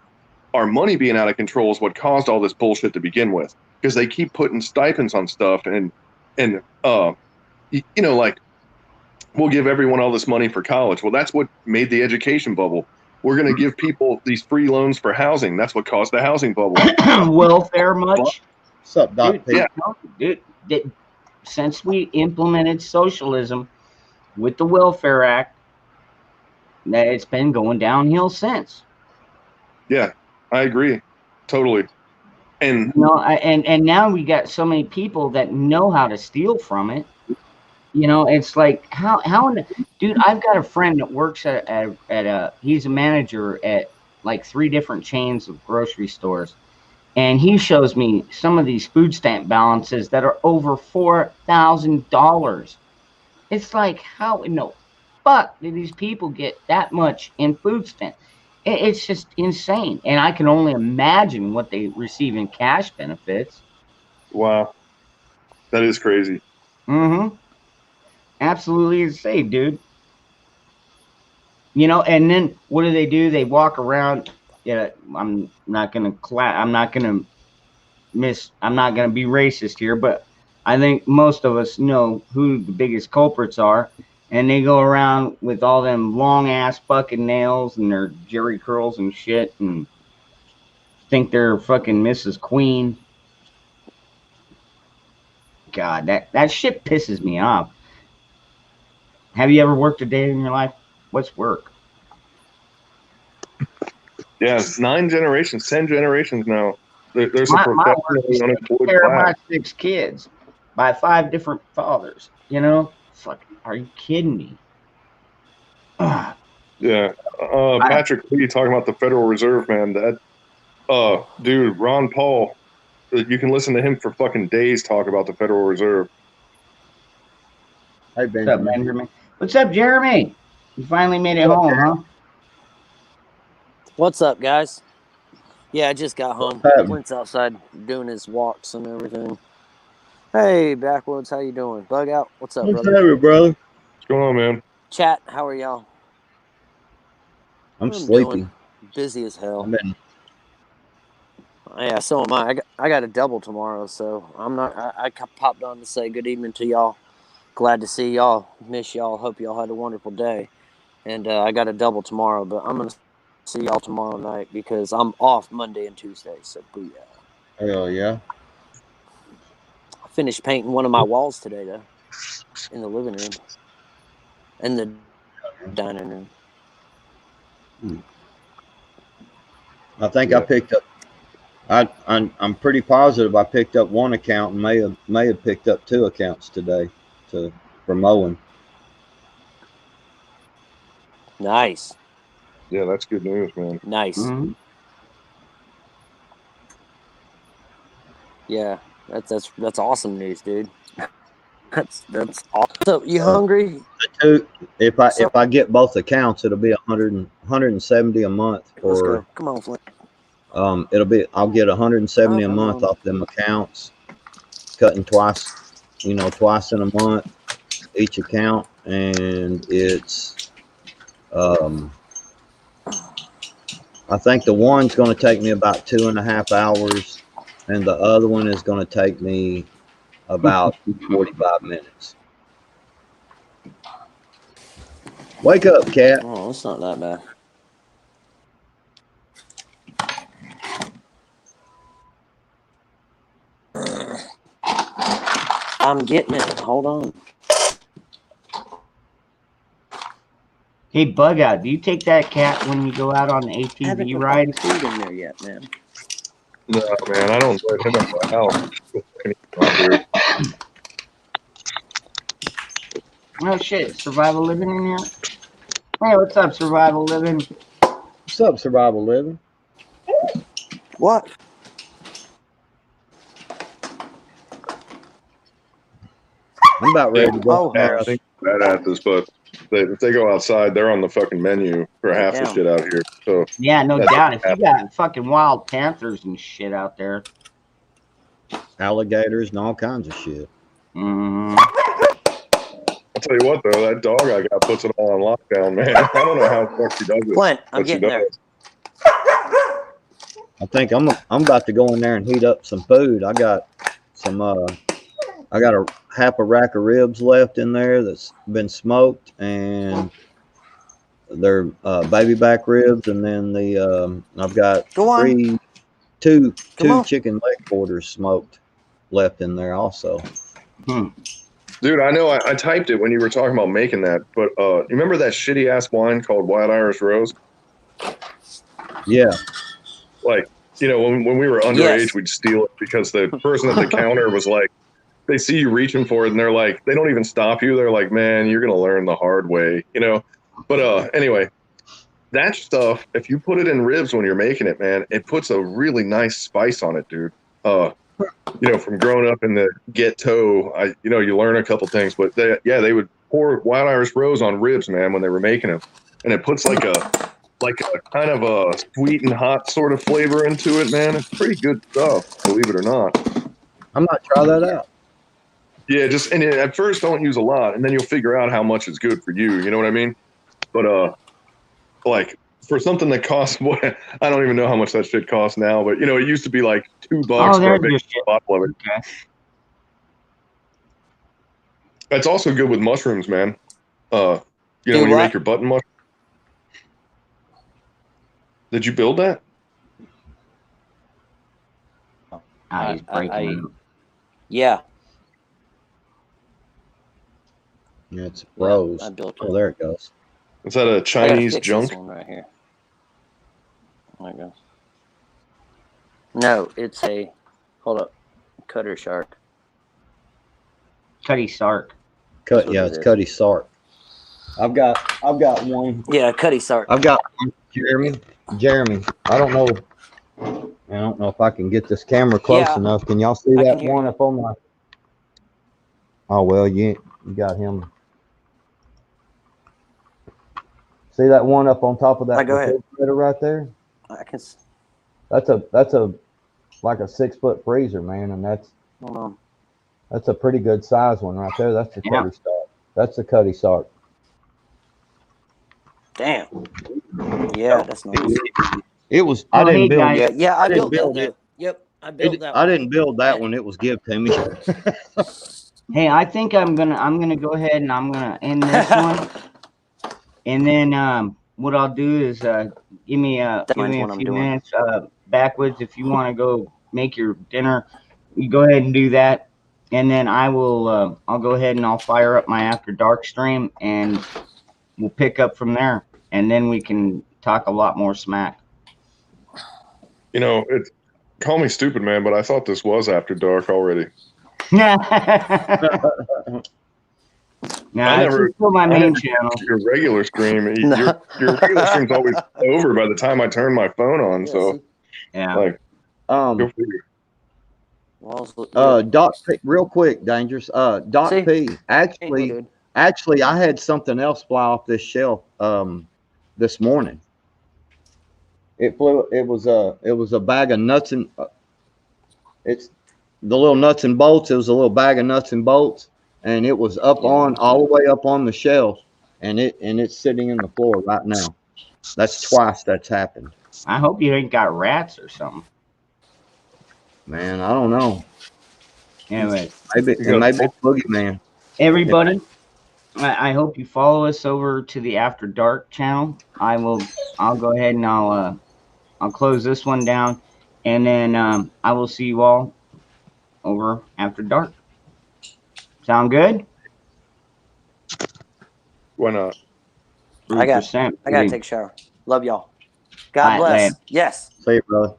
our money being out of control is what caused all this bullshit to begin with. Because they keep putting stipends on stuff, and you know, like, we'll give everyone all this money for college. Well, that's what made the education bubble. We're going to give people these free loans for housing. That's what caused the housing bubble. Welfare much? What's up, Doc? Dude, since we implemented socialism with the Welfare Act, that it's been going downhill since. Yeah, I agree, totally. And you know, and now we got so many people that know how to steal from it. You know, it's like how dude, I've got a friend that works at a he's a manager at like 3 different chains of grocery stores, and he shows me some of these food stamp balances that are over $4,000. It's like, how in the fuck do these people get that much in food stamps? It's just insane. And I can only imagine what they receive in cash benefits. Wow. That is crazy. Absolutely insane, dude. You know, and then what do? They walk around. Yeah, I'm not gonna be racist here, but I think most of us know who the biggest culprits are. And they go around with all them long ass fucking nails and their jerry curls and shit, and think they're fucking Mrs. Queen. God, that shit pisses me off. Have you ever worked a day in your life? What's work? Yeah, 9 generations, 10 generations now. There's a professionally unemployed my 6 kids by 5 different fathers. You know, fuck. Are you kidding me? Yeah. Patrick Lee talking about the Federal Reserve, man. That dude, Ron Paul, you can listen to him for fucking days talk about the Federal Reserve. Hey, Benjamin. What's up, Benjamin? What's up, Jeremy? You finally made it home, huh? What's up, guys? Yeah, I just got home. Clint's outside doing his walks and everything. Hey, Backwoods, how you doing? Bug out, what's up, What's brother? happening, brother? What's going on, man? Chat, how are y'all? I'm What sleepy. doing? Busy as hell. I've been Yeah, so am I. I got a double tomorrow, so I'm not. I popped on to say good evening to y'all. Glad to see y'all. Miss y'all. Hope y'all had a wonderful day. And I got a double tomorrow, but I'm gonna see y'all tomorrow night because I'm off Monday and Tuesday. So booyah. hell yeah. I finished painting one of my walls today, though, in the living room and the dining room. I think Yeah. I picked up. I'm pretty positive I picked up one account and may have picked up 2 accounts today for mowing. Nice, Yeah, that's good news, man. nice. Mhm. Yeah, that's awesome news, dude. That's awesome. So you hungry? If I get both accounts, it'll be 170 a month Let's for go. Come on, Flint. I'll get 170 a Come month on. off them accounts, cutting twice in a month each account, and it's I think the one's going to take me about 2.5 hours, and the other one is going to take me about 45 minutes. Wake up, cat. Oh, it's not that bad. I'm getting it. Hold on. Hey, Bug Out, do you take that cat when you go out on the I haven't ATV put ride? fucking food in there yet, man. No, man, I don't let him in my house. Not weird. Oh shit, Survival Living in here? Hey, what's up, Survival Living? What's up, Survival Living? What? I'm about ready to go Oh, in there. I think badasses, but if they go outside, they're on the fucking menu for Get half the down. shit out here. So Yeah, no That's doubt. If you happening. got fucking wild panthers and shit out there. Alligators and all kinds of shit. Mm-hmm. I'll tell you what, though, that dog I got puts it all on lockdown, man. I don't know how the fuck she does it, Flint, I'm but she getting does. there. I think I'm about to go in there and heat up some food. I got a half a rack of ribs left in there that's been smoked, and they're baby back ribs, and then I've got Go on. two Come on. chicken leg quarters smoked left in there also. Dude, I know I typed it when you were talking about making that, but you remember that shitty ass wine called Wild Irish Rose? Yeah, Like, when we were underage, Yes. we'd steal it because the person at the counter was like, they see you reaching for it and they're like, they don't even stop you. They're like, man, you're gonna learn the hard way, But anyway, that stuff, if you put it in ribs when you're making it, man, it puts a really nice spice on it, dude. From growing up in the ghetto, you learn a couple things, but they would pour Wild Irish Rose on ribs, man, when they were making them, and it puts like a kind of a sweet and hot sort of flavor into it, man. It's pretty good stuff, believe it or not. I might try that out. Yeah, and at first don't use a lot, and then you'll figure out how much is good for you. You know what I mean? But like for something that costs what I don't even know how much that shit costs now, but it used to be like $2 Oh, for a there's big your shit. bottle of it. Okay. That's also good with mushrooms, man. When you what? make your button mushroom. Did you build that? Ah, he's breaking up. Yeah. Yeah, it's Yeah, Rose. I built it. Oh, there it goes. Is that a I gotta Chinese fix junk? this one right here. There it goes. No, it's a. Hold up. Cutter shark. Cuddy Sark. That's what it It's is. Cuddy Sark. I've got one. Yeah, Cuddy Sark. I've got one. Jeremy. I don't know if I can get this camera close Yeah, enough. Can y'all see I that can hear one you. up on my? Oh well, you got him. See that one up on top of that Go ahead. refrigerator right there? I can. That's a like a 6 foot freezer, man, and that's Hold on. That's a pretty good size one right there. That's the Yeah. Cuddy Sark. That's the Cuddy Sark. Damn. Yeah, that's nice. It was. Oh, I didn't hey, build guys. it. Yeah, yeah, I didn't built that build though. it. Yep, I built that I one. didn't build that Yeah. one. It was given to me. Hey, I think I'm gonna go ahead and I'm gonna end this one, and then what I'll do is give me a Mine's what I'm few doing. minutes backwoods. If you want to go make your dinner, you go ahead and do that, and then I'll go ahead and I'll fire up my After Dark stream, and we'll pick up from there, and then we can talk a lot more smack. You know, call me stupid, man, but I thought this was After Dark already. Nah, I it's never- still my I main never- channel. Your regular stream, No. your regular stream's always over by the time I turn my phone on. Yeah, So, see? Yeah. like, go figure. Well, Doc P, real quick, Dangerous. Doc See? P. ain't no Actually, good. I had something else fly off this shelf this morning. It flew. It was a bag of nuts and it's the little nuts and bolts. It was a little bag of nuts and bolts, and it was up on all the way up on the shelf, and it's sitting in the floor right now. That's twice that's happened. I hope you ain't got rats or something. Man, I don't know. Anyways, Maybe You got- it's Boogeyman. everybody, I hope you follow us over to the After Dark channel. I'll go ahead and I'll close this one down, and then I will see you all over After Dark. Sound good? Why not? I got 3%. to take a shower. Love y'all. God All right, bless. Lance. Yes. See you, brother.